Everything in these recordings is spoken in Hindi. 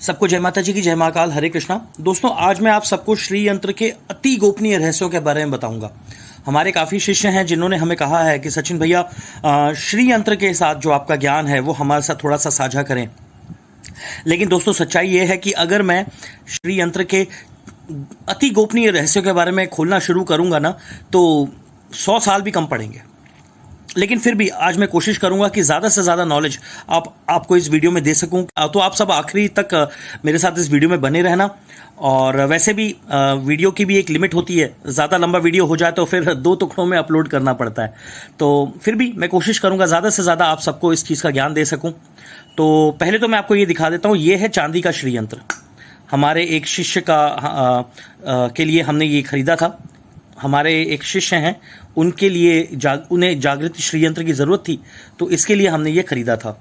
सबको जय माता जी की, जय महाकाल, हरे कृष्णा। दोस्तों, आज मैं आप सबको श्री यंत्र के अति गोपनीय रहस्यों के बारे में बताऊंगा। हमारे काफ़ी शिष्य हैं जिन्होंने हमें कहा है कि सचिन भैया, श्री यंत्र के साथ जो आपका ज्ञान है वो हमारे साथ थोड़ा सा साझा करें। लेकिन दोस्तों, सच्चाई ये है कि अगर मैं श्री यंत्र के अति गोपनीय रहस्यों के बारे में खोलना शुरू करूंगा ना, तो 100 साल भी कम पड़ेंगे। लेकिन फिर भी आज मैं कोशिश करूंगा कि ज़्यादा से ज़्यादा नॉलेज आपको इस वीडियो में दे सकूं। तो आप सब आखिरी तक मेरे साथ इस वीडियो में बने रहना। और वैसे भी वीडियो की भी एक लिमिट होती है, ज़्यादा लंबा वीडियो हो जाए तो फिर 2 टुकड़ों में अपलोड करना पड़ता है। तो फिर भी मैं कोशिश करूंगा ज़्यादा से ज़्यादा आप सबको इस चीज़ का ज्ञान दे सकूँ। तो पहले तो मैं आपको ये दिखा देता हूँ, ये है चांदी का श्री यंत्र। हमारे एक शिष्य के लिए हमने ये खरीदा था। हमारे एक शिष्य हैं, उनके लिए उन्हें जागृत श्री यंत्र की ज़रूरत थी, तो इसके लिए हमने ये खरीदा था।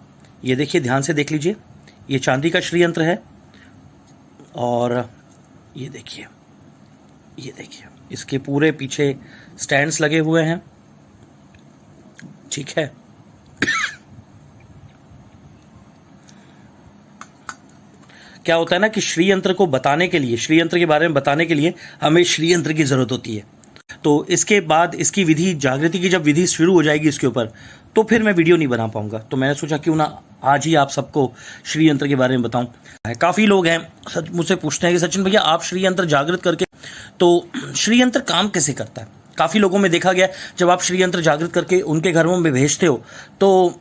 ये देखिए, ध्यान से देख लीजिए, ये चांदी का श्री यंत्र है। और ये देखिए, इसके पूरे पीछे स्टैंड्स लगे हुए हैं। ठीक है, क्या होता है ना कि श्री यंत्र को बताने के लिए, श्री यंत्र के बारे में बताने के लिए हमें श्री यंत्र की ज़रूरत होती है। तो इसके बाद इसकी विधि, जागृति की जब विधि शुरू हो जाएगी इसके ऊपर, तो फिर मैं वीडियो नहीं बना पाऊंगा। तो मैंने सोचा क्यों ना आज ही आप सबको श्री यंत्र के बारे में बताऊं। काफ़ी लोग हैं मुझसे पूछते हैं कि सचिन भैया, आप श्री यंत्र जागृत करके, तो श्री यंत्र काम कैसे करता है? काफ़ी लोगों में देखा गया, जब आप श्री यंत्र जागृत करके उनके घरों में भेजते हो तो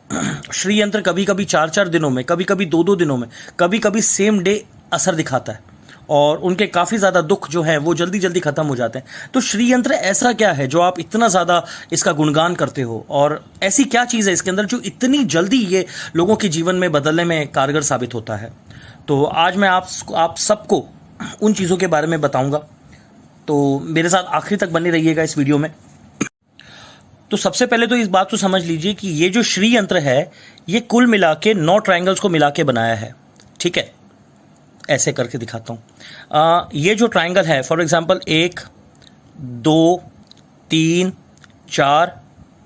श्री यंत्र कभी कभी 4-4 दिनों में, कभी कभी 2-2 दिनों में, कभी कभी सेम डे असर दिखाता है। और उनके काफ़ी ज़्यादा दुख जो है वो जल्दी जल्दी ख़त्म हो जाते हैं। तो श्री यंत्र ऐसा क्या है जो आप इतना ज़्यादा इसका गुणगान करते हो, और ऐसी क्या चीज़ है इसके अंदर जो इतनी जल्दी ये लोगों के जीवन में बदलने में कारगर साबित होता है? तो आज मैं आप सबको उन चीज़ों के बारे में बताऊंगा। तो मेरे साथ आखिरी तक बने रहिएगा इस वीडियो में। तो सबसे पहले तो इस बात को समझ लीजिए कि ये जो श्री यंत्र है, ये कुल मिला के 9 ट्रायंगल्स को मिला के बनाया है। ठीक है, ऐसे करके दिखाता हूँ। ये जो ट्रायंगल है, फॉर एग्जांपल 1, 2, 3, 4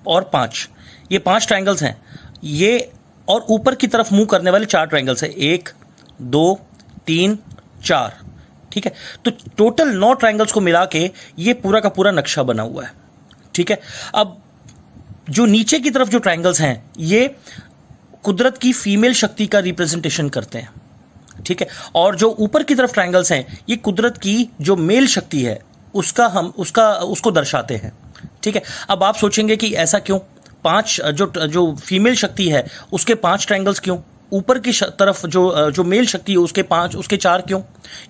और 5, ये 5 ट्रायंगल्स हैं। ये और ऊपर की तरफ मुंह करने वाले 4 ट्रायंगल्स हैं, 1, 2, 3, 4। ठीक है, तो टोटल 9 ट्रायंगल्स को मिला के ये पूरा का पूरा नक्शा बना हुआ है। ठीक है, अब जो नीचे की तरफ जो ट्रायंगल्स हैं, ये कुदरत की फीमेल शक्ति का रिप्रेजेंटेशन करते हैं। ठीक है, और जो ऊपर की तरफ ट्रायंगल्स हैं, ये कुदरत की जो मेल शक्ति है उसको दर्शाते हैं। ठीक है, अब आप सोचेंगे कि ऐसा क्यों? 5 जो फीमेल शक्ति है उसके 5 ट्रायंगल्स क्यों? ऊपर की तरफ जो मेल शक्ति है उसके 4 क्यों?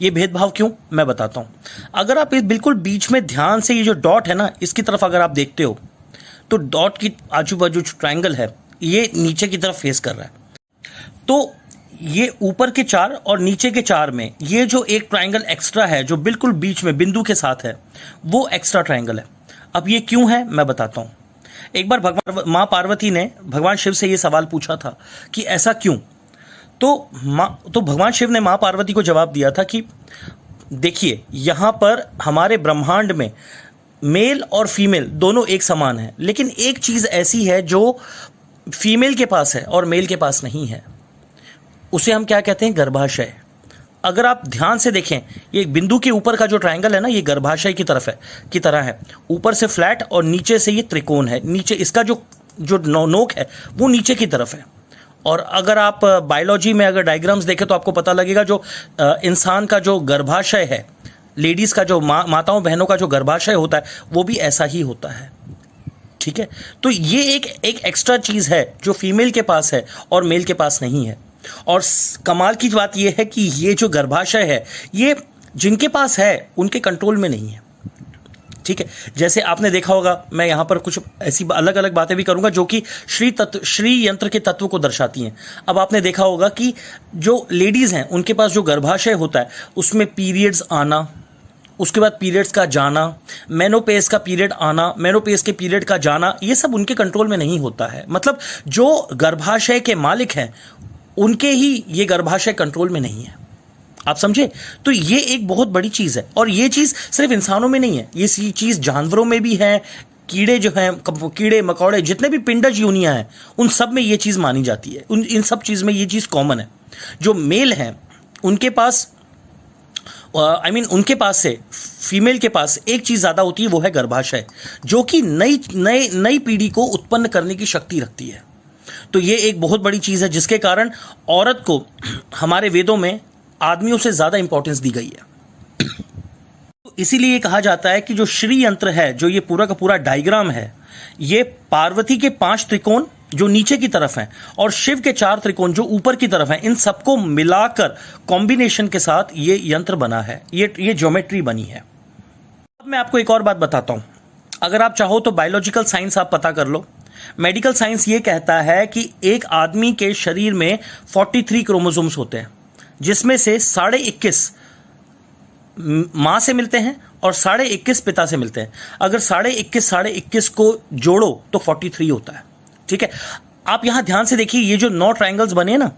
ये भेदभाव क्यों? मैं बताता हूँ। अगर आप इस बिल्कुल बीच में ध्यान से, ये जो डॉट है ना, इसकी तरफ अगर आप देखते हो, तो डॉट की आजू बाजू जो ट्रायंगल है, ये नीचे की तरफ फेस कर रहा है। तो ये ऊपर के 4 और नीचे के 4 में ये जो एक ट्रायंगल एक्स्ट्रा है, जो बिल्कुल बीच में बिंदु के साथ है, वो एक्स्ट्रा ट्रायंगल है। अब ये क्यों है, मैं बताता हूँ। एक बार माँ पार्वती ने भगवान शिव से ये सवाल पूछा था कि ऐसा क्यों? तो भगवान शिव ने माँ पार्वती को जवाब दिया था कि देखिए, यहाँ पर हमारे ब्रह्मांड में मेल और फीमेल दोनों एक समान है, लेकिन एक चीज़ ऐसी है जो फीमेल के पास है और मेल के पास नहीं है। उसे हम क्या कहते हैं? गर्भाशय। अगर आप ध्यान से देखें, ये बिंदु के ऊपर का जो ट्रायंगल है ना, ये गर्भाशय की तरह है। ऊपर से फ्लैट और नीचे से ये त्रिकोण है। नीचे इसका जो नोक है वो नीचे की तरफ है। और अगर आप बायोलॉजी में अगर डायग्राम्स देखें तो आपको पता लगेगा, जो इंसान का जो गर्भाशय है, लेडीज़ का जो माताओं बहनों का जो गर्भाशय होता है, वो भी ऐसा ही होता है। ठीक है, तो ये एक एक्स्ट्रा चीज़ है जो फीमेल के पास है और मेल के पास नहीं है। और कमाल की बात यह है कि ये जो गर्भाशय है, ये जिनके पास है उनके कंट्रोल में नहीं है। ठीक है, जैसे आपने देखा होगा, मैं यहाँ पर कुछ ऐसी अलग अलग बातें भी करूँगा जो कि श्री यंत्र के तत्व को दर्शाती हैं। अब आपने देखा होगा कि जो लेडीज़ हैं उनके पास जो गर्भाशय होता है, उसमें पीरियड्स आना, उसके बाद पीरियड्स का जाना, मेनोपेज का पीरियड आना, मेनोपेज के पीरियड का जाना, ये सब उनके कंट्रोल में नहीं होता है। मतलब जो गर्भाशय के मालिक हैं उनके ही ये गर्भाशय कंट्रोल में नहीं है। आप समझे? तो ये एक बहुत बड़ी चीज़ है। और ये चीज़ सिर्फ इंसानों में नहीं है, ये चीज़ जानवरों में भी है। कीड़े जो हैं, कीड़े मकोड़े, जितने भी पिंडज योनियां हैं, उन सब में ये चीज़ मानी जाती है। इन सब चीज़ में ये चीज़ कॉमन है। जो मेल हैं उनके पास उनके पास से फीमेल के पास एक चीज ज्यादा होती है, वो है गर्भाशय, जो कि नई पीढ़ी को उत्पन्न करने की शक्ति रखती है। तो ये एक बहुत बड़ी चीज है जिसके कारण औरत को हमारे वेदों में आदमियों से ज्यादा इंपॉर्टेंस दी गई है। तो इसीलिए कहा जाता है कि जो श्री यंत्र है, जो ये पूरा का पूरा डायग्राम है, ये पार्वती के 5 त्रिकोण जो नीचे की तरफ हैं और शिव के 4 त्रिकोण जो ऊपर की तरफ हैं, इन सबको मिलाकर कॉम्बिनेशन के साथ ये यंत्र बना है, ये ज्योमेट्री बनी है। अब मैं आपको एक और बात बताता हूं। अगर आप चाहो तो बायोलॉजिकल साइंस आप पता कर लो। मेडिकल साइंस ये कहता है कि एक आदमी के शरीर में 43 क्रोमोसोम्स होते हैं, जिसमें से 21.5 मां से मिलते हैं और 21.5 पिता से मिलते हैं। अगर 21.5 को जोड़ो तो 43 होता है। ठीक है, आप यहां ध्यान से देखिए, ये जो 9 ट्रायंगल्स बने ना,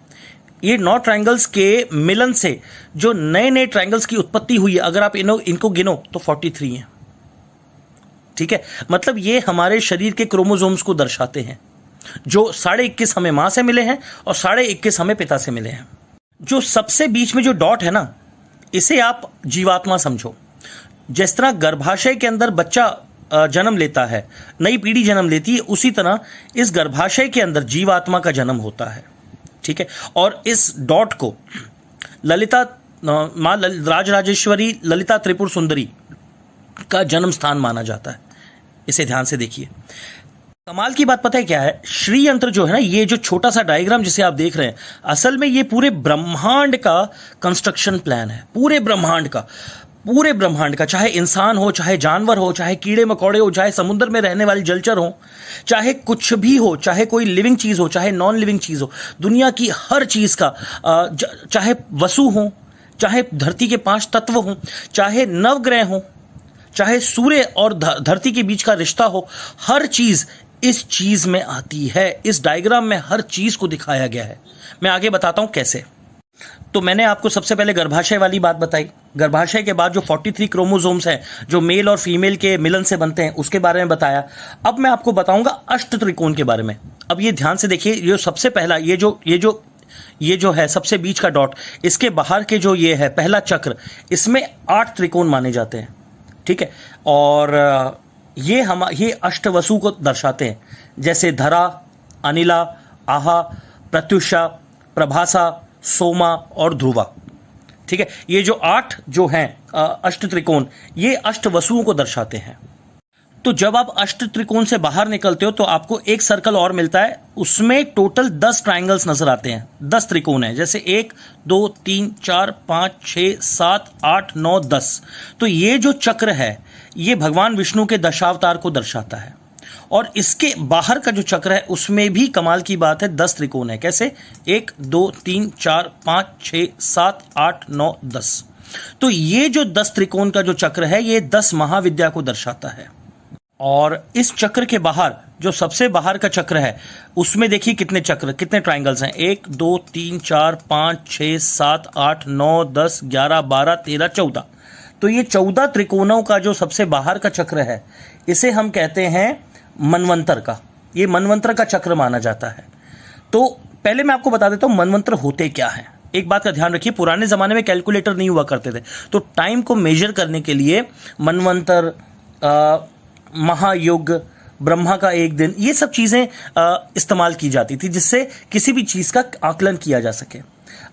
ये 9 ट्रायंगल्स के मिलन से जो नए नए ट्रायंगल्स की उत्पत्ति हुई है, अगर आप इनको गिनो तो 43 हैं। ठीक है, मतलब ये हमारे शरीर के क्रोमोसोम्स को दर्शाते हैं, जो 21.5 हमें मां से मिले हैं और 21.5 हमें पिता से मिले हैं। जो सबसे बीच में जो डॉट है ना, इसे आप जीवात्मा समझो। जिस तरह गर्भाशय के अंदर बच्चा जन्म लेता है, नई पीढ़ी जन्म लेती है, उसी तरह इस गर्भाशय के अंदर जीवात्मा का जन्म होता है। ठीक है, और इस डॉट को ललिता मां राजराजेश्वरी ललिता त्रिपुर सुंदरी का जन्म स्थान माना जाता है। इसे ध्यान से देखिए। कमाल की बात पता है क्या है? श्री यंत्र जो है ना, ये जो छोटा सा डायग्राम जिसे आप देख रहे हैं, असल में ये पूरे ब्रह्मांड का कंस्ट्रक्शन प्लान है। पूरे ब्रह्मांड का, चाहे इंसान हो, चाहे जानवर हो, चाहे कीड़े मकोड़े हो, चाहे समुद्र में रहने वाले जलचर हो, चाहे कुछ भी हो, चाहे कोई लिविंग चीज हो, चाहे नॉन लिविंग चीज हो, दुनिया की हर चीज का, चाहे वसु हो, चाहे धरती के 5 तत्व हो, चाहे नवग्रह हो, चाहे सूर्य और धरती के बीच का रिश्ता हो, हर चीज इस चीज में आती है। इस डायग्राम में हर चीज को दिखाया गया है। मैं आगे बताता हूं कैसे। तो मैंने आपको सबसे पहले गर्भाशय वाली बात बताई। गर्भाशय के बाद जो 43 क्रोमोसोम्स हैं, जो मेल और फीमेल के मिलन से बनते हैं, उसके बारे में बताया। अब मैं आपको बताऊंगा अष्ट त्रिकोण के बारे में। अब ये ध्यान से देखिए, ये सबसे पहला ये जो है सबसे बीच का डॉट, इसके बाहर के जो ये है पहला चक्र, इसमें 8 त्रिकोण माने जाते हैं। ठीक है, और ये अष्टवसु को दर्शाते हैं, जैसे धरा, अनिला, आहा, प्रत्युषा, प्रभासा, सोमा और ध्रुवा। ठीक है, ये जो 8 जो हैं अष्ट त्रिकोण, ये अष्ट वसुओं को दर्शाते हैं। तो जब आप अष्ट त्रिकोण से बाहर निकलते हो तो आपको एक सर्कल और मिलता है, उसमें टोटल 10 ट्रायंगल्स नजर आते हैं, 10 त्रिकोण हैं, जैसे 1 2 3 4 5 6 7 8 9 10। तो ये जो चक्र है, ये भगवान विष्णु के दशावतार को दर्शाता है। और इसके बाहर का जो चक्र है, उसमें भी कमाल की बात है, 10 त्रिकोण है। कैसे? 1 2 3 4 5 6 7 8 9 10। तो ये जो 10 त्रिकोण का जो चक्र है, ये 10 महाविद्या को दर्शाता है। और इस चक्र के बाहर जो सबसे बाहर का चक्र है, उसमें देखिए कितने ट्रायंगल्स हैं, 1 2 3 4 5 6 7 8 9 10 11 12 13 14। तो ये 14 त्रिकोणों का जो सबसे बाहर का चक्र है, इसे हम कहते हैं मनवंतर का। ये मनवंतर का चक्र माना जाता है। तो पहले मैं आपको बता देता हूं मनवंतर होते क्या हैं। एक बात का ध्यान रखिए, पुराने जमाने में कैलकुलेटर नहीं हुआ करते थे, तो टाइम को मेजर करने के लिए मनवंतर, महायुग, ब्रह्मा का एक दिन, ये सब चीजें इस्तेमाल की जाती थी, जिससे किसी भी चीज का आकलन किया जा सके।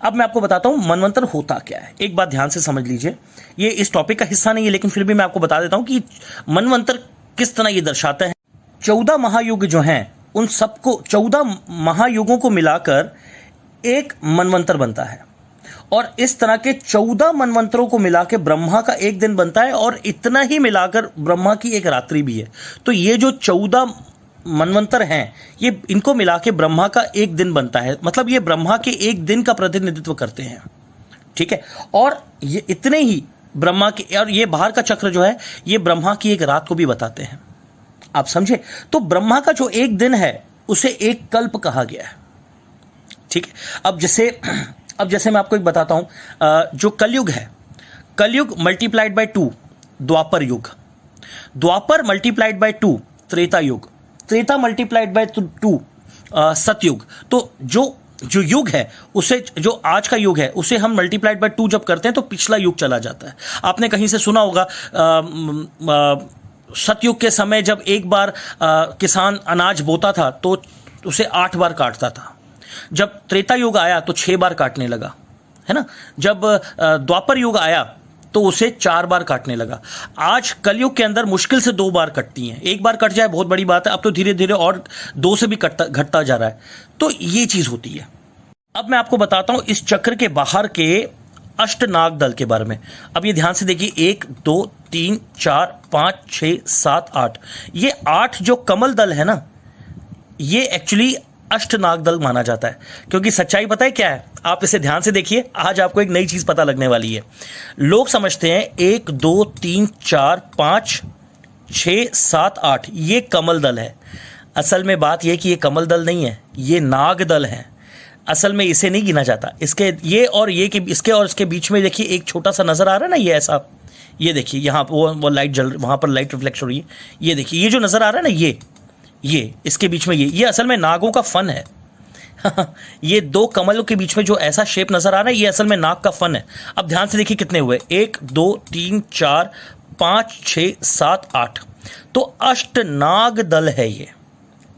अब मैं आपको बताता हूं मनवंतर होता क्या है। एक बात ध्यान से समझ लीजिए, ये इस टॉपिक का हिस्सा नहीं है, लेकिन फिर भी मैं आपको बता देता हूं कि मनवंतर किस तरह ये दर्शाता है। 14 महायुग जो हैं, उन सबको 14 महायुगों को मिलाकर एक मनवंतर बनता है, और इस तरह के 14 मनवंतरों को मिला के ब्रह्मा का एक दिन बनता है, और इतना ही मिलाकर ब्रह्मा की एक रात्रि भी है। तो ये जो 14 मनवंतर हैं, ये इनको मिला के ब्रह्मा का एक दिन बनता है। मतलब ये ब्रह्मा के एक दिन का प्रतिनिधित्व करते हैं। ठीक है, और ये इतने ही ब्रह्मा के, और ये बाहर का चक्र जो है, ये ब्रह्मा की एक रात को भी बताते हैं। आप समझे? तो ब्रह्मा का जो एक दिन है, उसे एक कल्प कहा गया है। ठीक है, अब जैसे मैं आपको एक बताता हूं, जो कलयुग है, कलयुग मल्टीप्लाइड बाय 2 द्वापर युग, द्वापर मल्टीप्लाइड बाय 2 त्रेता युग, त्रेता मल्टीप्लाइड बाय 2 सतयुग। तो जो जो युग है उसे, जो आज का युग है उसे हम मल्टीप्लाइड बाय 2 जब करते हैं तो पिछला युग चला जाता है। आपने कहीं से सुना होगा सतयुग के समय जब एक बार किसान अनाज बोता था तो उसे 8 बार काटता था। जब त्रेता युग आया तो 6 बार काटने लगा, है ना। जब द्वापर युग आया तो उसे 4 बार काटने लगा। आज कलयुग के अंदर मुश्किल से 2 बार कटती हैं। एक बार कट जाए बहुत बड़ी बात है, अब तो धीरे धीरे और 2 से भी घटता जा रहा है। तो ये चीज होती है। अब मैं आपको बताता हूं इस चक्र के बाहर के अष्टनाग दल के बारे में। अब ये ध्यान से देखिए, 1 2 3 4 5 6 7 8, ये 8 जो कमल दल है ना, ये एक्चुअली अष्टनाग दल माना जाता है। क्योंकि सच्चाई पता है क्या है, आप इसे ध्यान से देखिए, आज आपको एक नई चीज पता लगने वाली है। लोग समझते हैं 1 2 3 4 5 6 7 8 ये कमल दल है। असल में बात यह कि ये कमल दल नहीं है, ये नाग दल है। असल में इसे नहीं गिना जाता। इसके ये और ये के इसके और इसके बीच में देखिए एक छोटा सा नजर आ रहा है ना, ये ऐसा, ये देखिए यहाँ वो लाइट जल, वहां पर लाइट रिफ्लेक्ट हो रही है। ये देखिए ये जो नजर आ रहा है ना, ये इसके बीच में ये असल में नागों का फन है। ये 2 कमलों के बीच में जो ऐसा शेप नजर आ रहा है, ये असल में नाग का फन है। अब ध्यान से देखिए कितने हुए, 1 2 3 4 5 6 7 8, तो अष्टनाग दल है ये।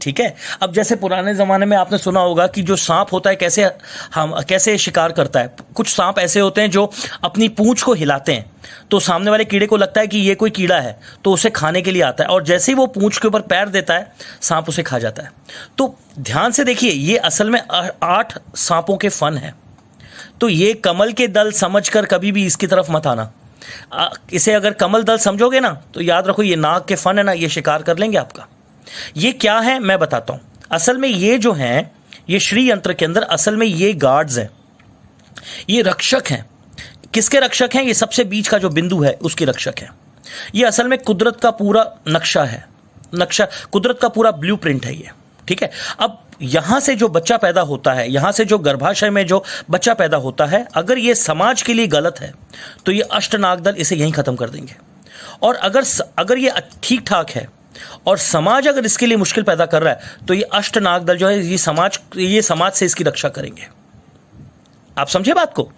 ठीक है। अब जैसे पुराने जमाने में आपने सुना होगा कि जो सांप होता है कैसे शिकार करता है। कुछ सांप ऐसे होते हैं जो अपनी पूंछ को हिलाते हैं तो सामने वाले कीड़े को लगता है कि ये कोई कीड़ा है, तो उसे खाने के लिए आता है, और जैसे ही वो पूंछ के ऊपर पैर देता है सांप उसे खा जाता है। तो ध्यान से देखिए, ये असल में 8 सांपों के फन है। तो ये कमल के दल समझकर कभी भी इसकी तरफ मत आना। इसे अगर कमल दल समझोगे ना तो याद रखो ये नाग के फन है ना, ये शिकार कर लेंगे आपका। ये क्या है मैं बताता हूं। असल में ये जो हैं, ये श्री यंत्र के अंदर असल में ये गार्ड्स हैं, ये रक्षक हैं। किसके रक्षक हैं? ये सबसे बीच का जो बिंदु है उसके रक्षक हैं। ये असल में कुदरत का पूरा नक्शा है, कुदरत का पूरा ब्लूप्रिंट है ये। ठीक है। अब यहां से जो बच्चा पैदा होता है, यहां से जो गर्भाशय में जो बच्चा पैदा होता है, अगर ये समाज के लिए गलत है तो ये अष्टनाग दल इसे यहीं खत्म कर देंगे। और अगर ये ठीक ठाक है और समाज अगर इसके लिए मुश्किल पैदा कर रहा है तो ये अष्टनाग दल जो है ये समाज से इसकी रक्षा करेंगे। आप समझे बात को?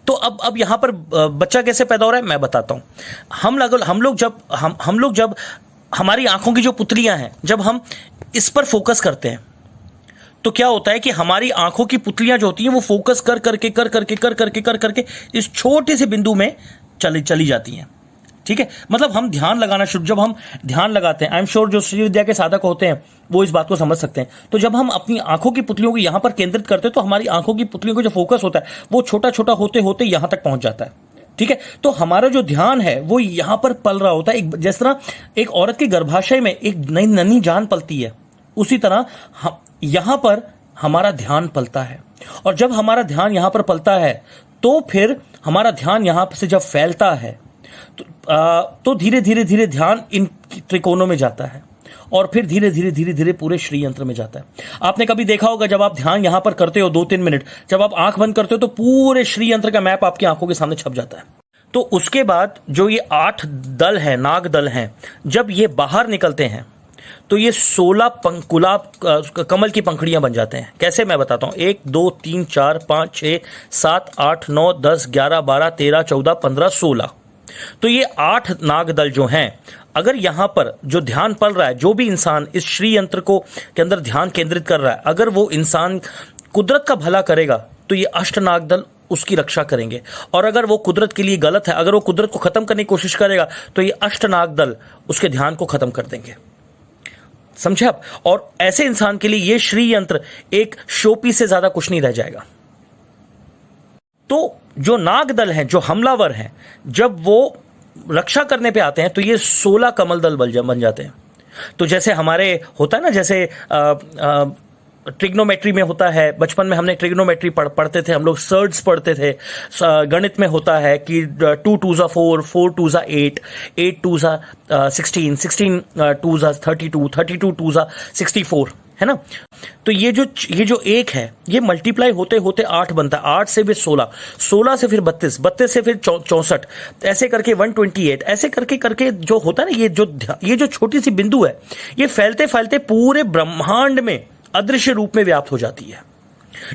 तो अब यहां पर बच्चा कैसे पैदा हो रहा है मैं बताता हूं। हम लोग जब हमारी आंखों की जो पुतलियां हैं, जब हम इस पर फोकस करते हैं तो क्या होता है कि हमारी आंखों की पुतलियां जो होती हैं वो फोकस कर करके इस छोटे से बिंदु में चली जाती हैं। ठीक है। मतलब हम जब हम ध्यान लगाते हैं, आई एम श्योर जो श्री विद्या के साधक होते हैं वो इस बात को समझ सकते हैं। तो जब हम अपनी आंखों की पुतलियों को यहां पर केंद्रित करते हैं तो हमारी आंखों की पुतलियों का जो फोकस होता है वो छोटा छोटा होते होते यहां तक पहुंच जाता है। ठीक है। तो हमारा जो ध्यान है वो यहां पर पल रहा होता है। जिस तरह एक औरत के गर्भाशय में एक नई नन्ही जान पलती है, उसी तरह यहां पर हमारा ध्यान पलता है। और जब हमारा ध्यान यहां पर पलता है तो फिर हमारा ध्यान यहां से जब फैलता है तो धीरे धीरे ध्यान इन त्रिकोणों में जाता है और फिर धीरे धीरे पूरे श्री यंत्र में जाता है। आपने कभी देखा होगा जब आप ध्यान यहां पर करते हो 2-3 मिनट, जब आप आंख बंद करते हो तो पूरे श्री यंत्र का मैप आपकी आंखों के सामने छप जाता है। तो उसके बाद जो ये 8 दल है, नाग दल हैं, जब ये बाहर निकलते हैं तो ये 16 कमल की पंखुड़ियां बन जाते हैं। कैसे मैं बताता हूं। 1 2 3 4 5 6 7 8 9 10 11 12 13 14 15 16, तो ये 8 नाग दल जो हैं, अगर यहां पर जो ध्यान पल रहा है, जो भी इंसान इस श्री यंत्र को के अंदर ध्यान केंद्रित कर रहा है, अगर वो इंसान कुदरत का भला करेगा तो ये अष्टनाग दल उसकी रक्षा करेंगे। और अगर वो कुदरत के लिए गलत है, अगर वो कुदरत को खत्म करने की कोशिश करेगा तो ये अष्टनाग दल उसके ध्यान को खत्म कर देंगे। समझे आप? और ऐसे इंसान के लिए ये श्री यंत्र एक शोपीस से ज्यादा कुछ नहीं रह जाएगा। तो जो नाग दल हैं, जो हमलावर हैं, जब वो रक्षा करने पे आते हैं तो ये 16 कमल दल बन जाते हैं। तो जैसे हमारे होता है ना, जैसे ट्रिग्नोमेट्री में होता है, बचपन में हमने ट्रिग्नोमेट्री पढ़ते थे हम लोग, सर्ड्स पढ़ते थे। गणित में होता है कि 2 2 4, 4 2 8, 8 2 16, 16 2 32, 32 2 64, है ना। तो ये जो एक है ये मल्टीप्लाई होते होते 8 बनता है, 8 से फिर 16, 16 से फिर 32, 32 से फिर 64, ऐसे करके 128, ऐसे करके जो होता है ना, ये जो छोटी सी बिंदु है, ये फैलते फैलते पूरे ब्रह्मांड में अदृश्य रूप में व्याप्त हो जाती है।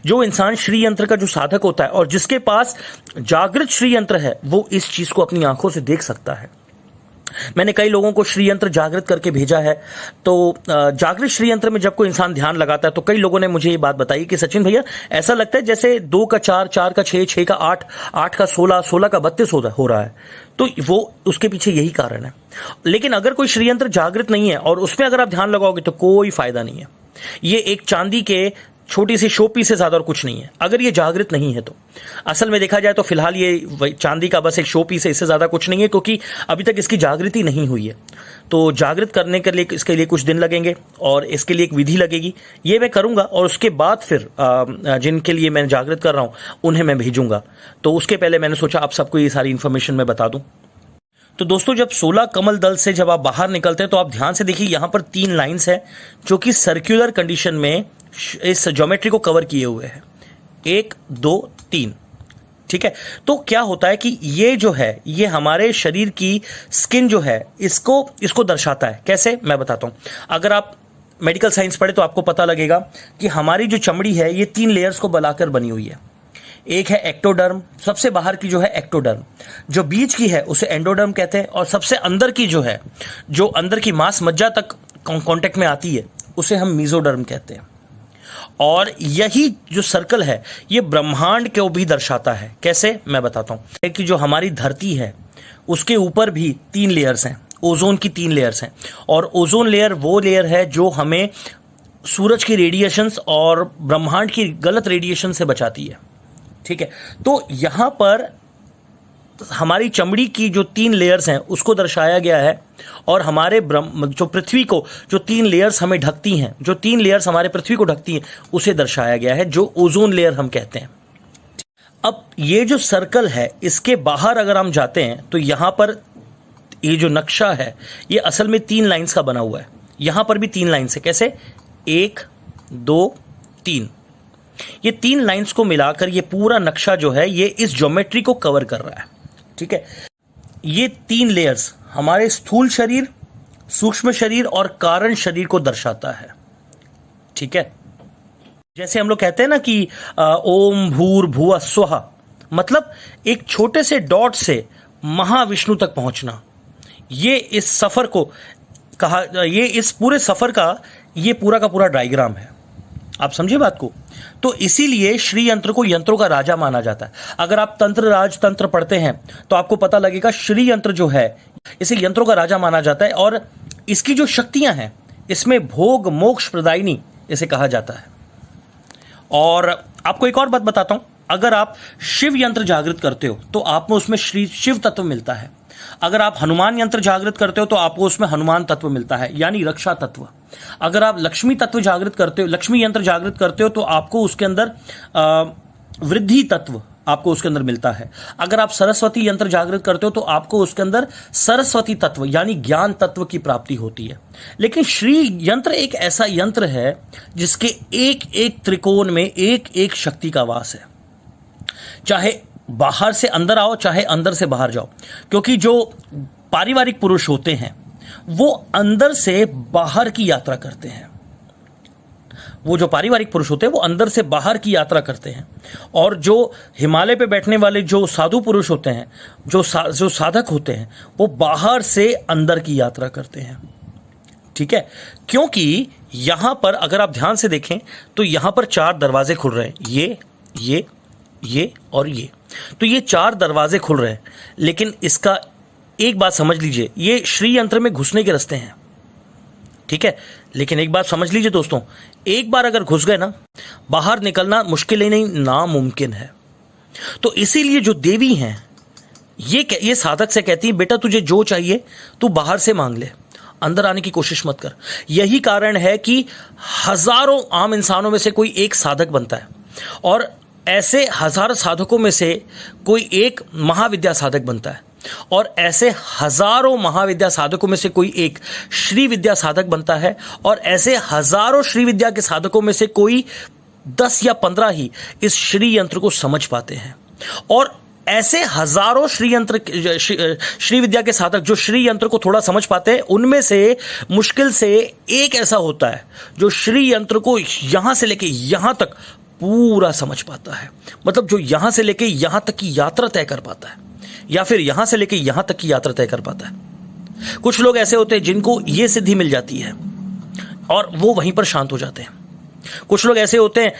जो इंसान श्री यंत्र का जो साधक होता है और जिसके पास जागृत श्री यंत्र है, वो इस चीज को अपनी आंखों से देख सकता है। मैंने कई लोगों को श्री यंत्र जागृत करके भेजा है। तो जागृत श्री यंत्र में जब कोई इंसान ध्यान लगाता है तो कई लोगों ने मुझे ये बात बताई कि सचिन भैया ऐसा लगता है जैसे 2 का 4, 4 का 6, 6 का 8, 8 का 16, 16 का 32 हो रहा है। तो वो उसके पीछे यही कारण है। लेकिन अगर कोई श्री यंत्र जागृत नहीं है और उसमें अगर आप ध्यान लगाओगे तो कोई फायदा नहीं है। ये एक चांदी के छोटी सी शो पीस से ज्यादा और कुछ नहीं है, अगर ये जागृत नहीं है तो। असल में देखा जाए तो फिलहाल ये चांदी का बस एक शो पीस है, इससे ज्यादा कुछ नहीं है, क्योंकि अभी तक इसकी जागृति नहीं हुई है। तो जागृत करने के लिए इसके लिए कुछ दिन लगेंगे और इसके लिए एक विधि लगेगी, ये मैं करूंगा और उसके बाद फिर जिनके लिए मैं जागृत कर रहा हूं उन्हें मैं भेजूंगा। तो उसके पहले मैंने सोचा आप सबको ये सारी इन्फॉर्मेशन मैं बता दूं। तो दोस्तों, जब 16 कमल दल से जब आप बाहर निकलते हैं तो आप ध्यान से देखिए, यहां पर 3 लाइंस है जो कि सर्कुलर कंडीशन में इस ज्योमेट्री को कवर किए हुए हैं, 1 2 3। ठीक है, तो क्या होता है कि ये जो है ये हमारे शरीर की स्किन जो है इसको दर्शाता है। कैसे, मैं बताता हूं। अगर आप मेडिकल साइंस पढ़े तो आपको पता लगेगा कि हमारी जो चमड़ी है ये 3 लेयर्स को बनाकर बनी हुई है। एक है एक्टोडर्म, सबसे बाहर की जो है एक्टोडर्म, जो बीच की है उसे एंडोडर्म कहते हैं, और सबसे अंदर की जो है, जो अंदर की मांस मज्जा तक कांटेक्ट में आती है, उसे हम मीजोडर्म कहते हैं। और यही जो सर्कल है ये ब्रह्मांड को भी दर्शाता है। कैसे, मैं बताता हूं कि जो हमारी धरती है उसके ऊपर भी 3 लेयर्स हैं, ओजोन की 3 लेयर्स हैं, और ओजोन लेयर वो लेयर है जो हमें सूरज की रेडिएशंस और ब्रह्मांड की गलत रेडिएशन से बचाती है। ठीक है, तो यहां पर हमारी चमड़ी की जो 3 लेयर्स हैं उसको दर्शाया गया है, और हमारे जो पृथ्वी को जो 3 लेयर्स हमें ढकती हैं, जो 3 लेयर्स हमारे पृथ्वी को ढकती हैं, उसे दर्शाया गया है, जो ओजोन लेयर हम कहते हैं। अब ये जो सर्कल है इसके बाहर अगर हम जाते हैं तो यहां पर ये जो नक्शा है ये असल में 3 लाइंस का बना हुआ है। यहां पर भी 3 लाइंस है। कैसे, 1 2 3, ये 3 लाइंस को मिलाकर ये पूरा नक्शा जो है ये इस ज्योमेट्री को कवर कर रहा है। ठीक है, ये 3 लेयर्स हमारे स्थूल शरीर, सूक्ष्म शरीर और कारण शरीर को दर्शाता है। ठीक है, जैसे हम लोग कहते हैं ना कि ओम भूर्भुवः स्वः, मतलब एक छोटे से डॉट से महाविष्णु तक पहुंचना। ये इस सफर को कहा, ये इस पूरे सफर का ये पूरा का पूरा डायग्राम है। आप समझिए बात को। तो इसीलिए श्री यंत्र को यंत्रों का राजा माना जाता है। अगर आप तंत्र राज तंत्र पढ़ते हैं तो आपको पता लगेगा श्री यंत्र जो है इसे यंत्रों का राजा माना जाता है, और इसकी जो शक्तियां हैं इसमें भोग मोक्ष प्रदायिनी इसे कहा जाता है। और आपको एक और बात बताता हूं, अगर आप शिव यंत्र जागृत करते हो तो आपको उसमें श्री शिव तत्व मिलता है। अगर आप हनुमान यंत्र जागृत करते हो तो आपको उसमें हनुमान तत्व मिलता है, यानी रक्षा तत्व। अगर आप लक्ष्मी तत्व जागृत करते हो, लक्ष्मी यंत्र जागृत करते हो, तो आपको उसके अंदर वृद्धि तत्व आपको उसके अंदर मिलता है। अगर आप सरस्वती यंत्र जागृत करते हो तो आपको उसके अंदर सरस्वती तत्व यानी ज्ञान तत्व की प्राप्ति होती है। लेकिन श्री यंत्र एक ऐसा यंत्र है जिसके एक एक त्रिकोण में एक एक शक्ति का वास है। चाहे बाहर से अंदर आओ, चाहे अंदर से बाहर जाओ, क्योंकि जो पारिवारिक पुरुष होते हैं वो अंदर से बाहर की यात्रा करते हैं। वो जो पारिवारिक पुरुष होते हैं वो अंदर से बाहर की यात्रा करते हैं, और जो हिमालय पे बैठने वाले जो साधु पुरुष होते हैं, जो साधक होते हैं, वो बाहर से अंदर की यात्रा करते हैं। ठीक है, क्योंकि यहां पर अगर आप ध्यान से देखें तो यहां पर 4 दरवाजे खुल रहे हैं, ये और ये। तो ये 4 दरवाजे खुल रहे हैं, लेकिन इसका एक बात समझ लीजिए, ये श्री यंत्र में घुसने के रास्ते हैं। ठीक है, लेकिन एक बात समझ लीजिए दोस्तों, एक बार अगर घुस गए ना, बाहर निकलना मुश्किल ही नहीं, नामुमकिन है। तो इसीलिए जो देवी हैं ये साधक से कहती है, बेटा तुझे जो चाहिए तू बाहर से मांग ले, अंदर आने की कोशिश मत कर। यही कारण है कि हजारों आम इंसानों में से कोई एक साधक बनता है, और ऐसे 1000 साधकों में से कोई एक महाविद्या साधक बनता है, और ऐसे हजारों महाविद्या साधकों में से कोई एक श्री विद्या साधक बनता है, और ऐसे हजारों श्री विद्या के साधकों में से कोई 10 या 15 ही इस श्री यंत्र को समझ पाते हैं। और ऐसे हजारों श्री विद्या के साधक जो श्री यंत्र को थोड़ा समझ पाते हैं, उनमें से मुश्किल से एक ऐसा होता है जो श्री यंत्र को यहां से लेके यहां तक पूरा समझ पाता है, मतलब जो यहां से लेके यहां तक की यात्रा तय कर पाता है, या फिर यहां से लेके यहां तक की यात्रा तय कर पाता है। कुछ लोग ऐसे होते हैं जिनको ये सिद्धि मिल जाती है और वो वहीं पर शांत हो जाते हैं। कुछ लोग ऐसे होते हैं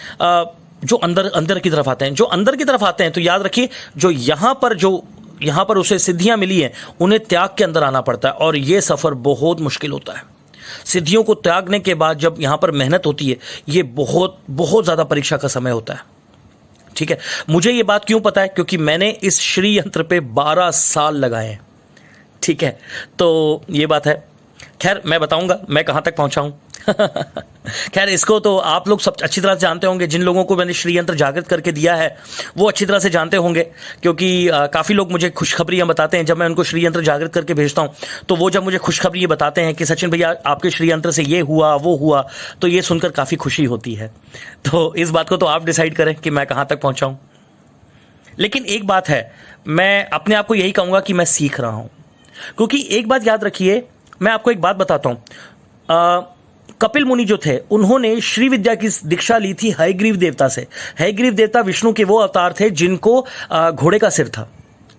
जो अंदर की तरफ आते हैं। जो अंदर की तरफ आते हैं तो याद रखिए, जो यहां पर उसे सिद्धियां मिली हैं, उन्हें त्याग के अंदर आना पड़ता है, और यह सफर बहुत मुश्किल होता है। सिद्धियों को त्यागने के बाद जब यहां पर मेहनत होती है, यह बहुत बहुत ज्यादा परीक्षा का समय होता है। ठीक है, मुझे यह बात क्यों पता है? क्योंकि मैंने इस श्री यंत्र पे 12 साल लगाए हैं। ठीक है, तो यह बात है। खैर, मैं बताऊंगा मैं कहां तक पहुंचा हूं। खैर, इसको तो आप लोग सब अच्छी तरह से जानते होंगे। जिन लोगों को मैंने श्री यंत्र जागृत करके दिया है वो अच्छी तरह से जानते होंगे, क्योंकि काफ़ी लोग मुझे खुशखबरियां बताते हैं। जब मैं उनको श्री यंत्र जागृत करके भेजता हूं तो वो जब मुझे खुशखबरी ये बताते हैं कि सचिन भैया आपके श्री यंत्र से ये हुआ वो हुआ, तो ये सुनकर काफ़ी खुशी होती है। तो इस बात को तो आप डिसाइड करें कि मैं कहाँ तक पहुँचा हूँ। लेकिन एक बात है, मैं अपने आप को यही कहूँगा कि मैं सीख रहा हूँ। क्योंकि एक बात याद रखिए, मैं आपको एक बात बताता हूँ। कपिल मुनि जो थे, उन्होंने श्री विद्या की दीक्षा ली थी हयग्रीव देवता से। हयग्रीव देवता विष्णु के वो अवतार थे जिनको घोड़े का सिर था।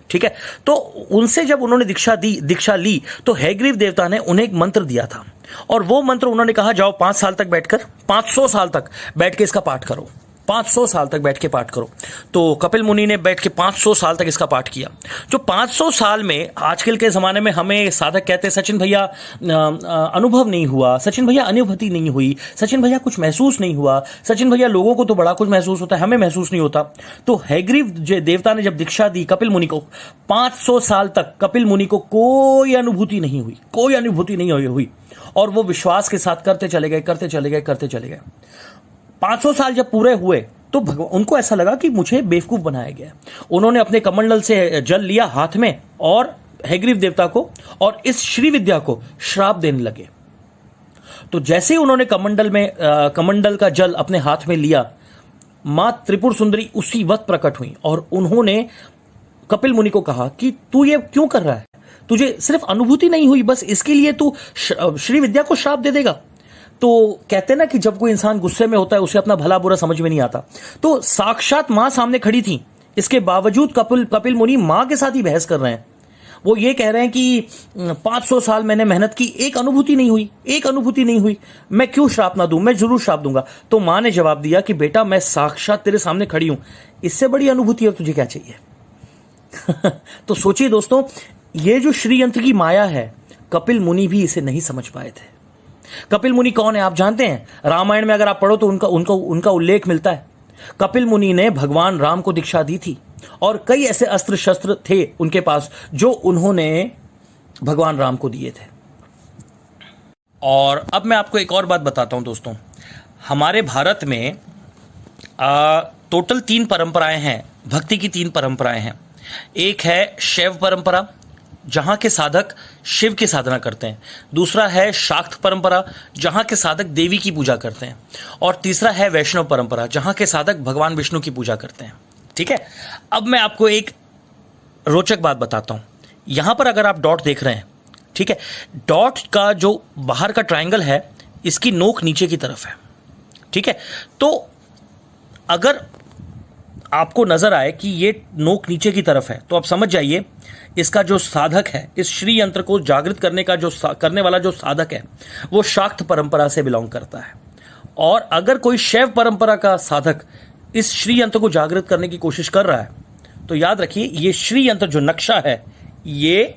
ठीक है, तो उनसे जब उन्होंने दीक्षा ली तो हयग्रीव देवता ने उन्हें एक मंत्र दिया था, और वो मंत्र उन्होंने कहा, जाओ 5 साल तक बैठकर 500 साल तक बैठ के इसका पाठ करो। 500 साल तक बैठ के पाठ करो। तो कपिल मुनि ने बैठ के 500 साल तक इसका पाठ किया। जो 500 साल में, आजकल के ज़माने में हमें साधक कहते हैं, सचिन भैया अनुभव नहीं हुआ, सचिन भैया अनुभूति नहीं हुई, सचिन भैया कुछ महसूस नहीं हुआ, सचिन भैया लोगों को तो बड़ा कुछ महसूस होता है, हमें महसूस नहीं होता। तो हयग्रीव देवता ने जब दीक्षा दी कपिल मुनि को, 500 साल तक कपिल मुनि को कोई अनुभूति नहीं हुई, कोई अनुभूति नहीं हुई, और वो विश्वास के साथ करते चले गए। 500 साल जब पूरे हुए तो उनको ऐसा लगा कि मुझे बेवकूफ बनाया गया। उन्होंने अपने कमंडल से जल लिया हाथ में और हयग्रीव देवता को और इस श्री विद्या को श्राप देने लगे। तो जैसे ही उन्होंने कमंडल का जल अपने हाथ में लिया, मां त्रिपुर सुंदरी उसी वक्त प्रकट हुई और उन्होंने कपिल मुनि को कहा कि तू ये क्यों कर रहा है? तुझे सिर्फ अनुभूति नहीं हुई, बस इसके लिए तू श्री विद्या को श्राप दे देगा? तो कहते हैं ना कि जब कोई इंसान गुस्से में होता है उसे अपना भला बुरा समझ में नहीं आता। तो साक्षात मां सामने खड़ी थी, इसके बावजूद कपिल मुनि मां के साथ ही बहस कर रहे हैं। वो ये कह रहे हैं कि 500 साल मैंने मेहनत की, एक अनुभूति नहीं हुई, मैं क्यों श्राप ना दूं? मैं जरूर श्राप दूंगा। तो मां ने जवाब दिया कि बेटा, मैं साक्षात तेरे सामने खड़ी हूं, इससे बड़ी अनुभूति अब तुझे क्या चाहिए? तो सोचिए दोस्तों, ये जो श्री यंत्र की माया है, कपिल मुनि भी इसे नहीं समझ पाए थे। कपिल मुनि कौन है आप जानते हैं? रामायण में अगर आप पढ़ो तो उनका उल्लेख मिलता है। कपिल मुनि ने भगवान राम को दीक्षा दी थी और कई ऐसे अस्त्र शस्त्र थे उनके पास जो उन्होंने भगवान राम को दिए थे। और अब मैं आपको एक और बात बताता हूं दोस्तों, हमारे भारत में टोटल 3 परंपराएं हैं, भक्ति की 3 परंपराएं हैं। एक है शैव परंपरा, जहां के साधक शिव की साधना करते हैं। दूसरा है शाक्त परंपरा, जहां के साधक देवी की पूजा करते हैं। और तीसरा है वैष्णव परंपरा, जहां के साधक भगवान विष्णु की पूजा करते हैं। ठीक है, अब मैं आपको एक रोचक बात बताता हूं। यहां पर अगर आप डॉट देख रहे हैं, ठीक है, डॉट का जो बाहर का ट्रायंगल है, इसकी नोक नीचे की तरफ है। ठीक है, तो अगर आपको नजर आए कि ये नोक नीचे की तरफ है, तो आप समझ जाइए इसका जो साधक है, इस श्री यंत्र को जागृत करने वाला जो साधक है, वो शाक्त परंपरा से बिलोंग करता है। और अगर कोई शैव परंपरा का साधक इस श्री यंत्र को जागृत करने की कोशिश कर रहा है, तो याद रखिए ये श्री यंत्र जो नक्शा है, ये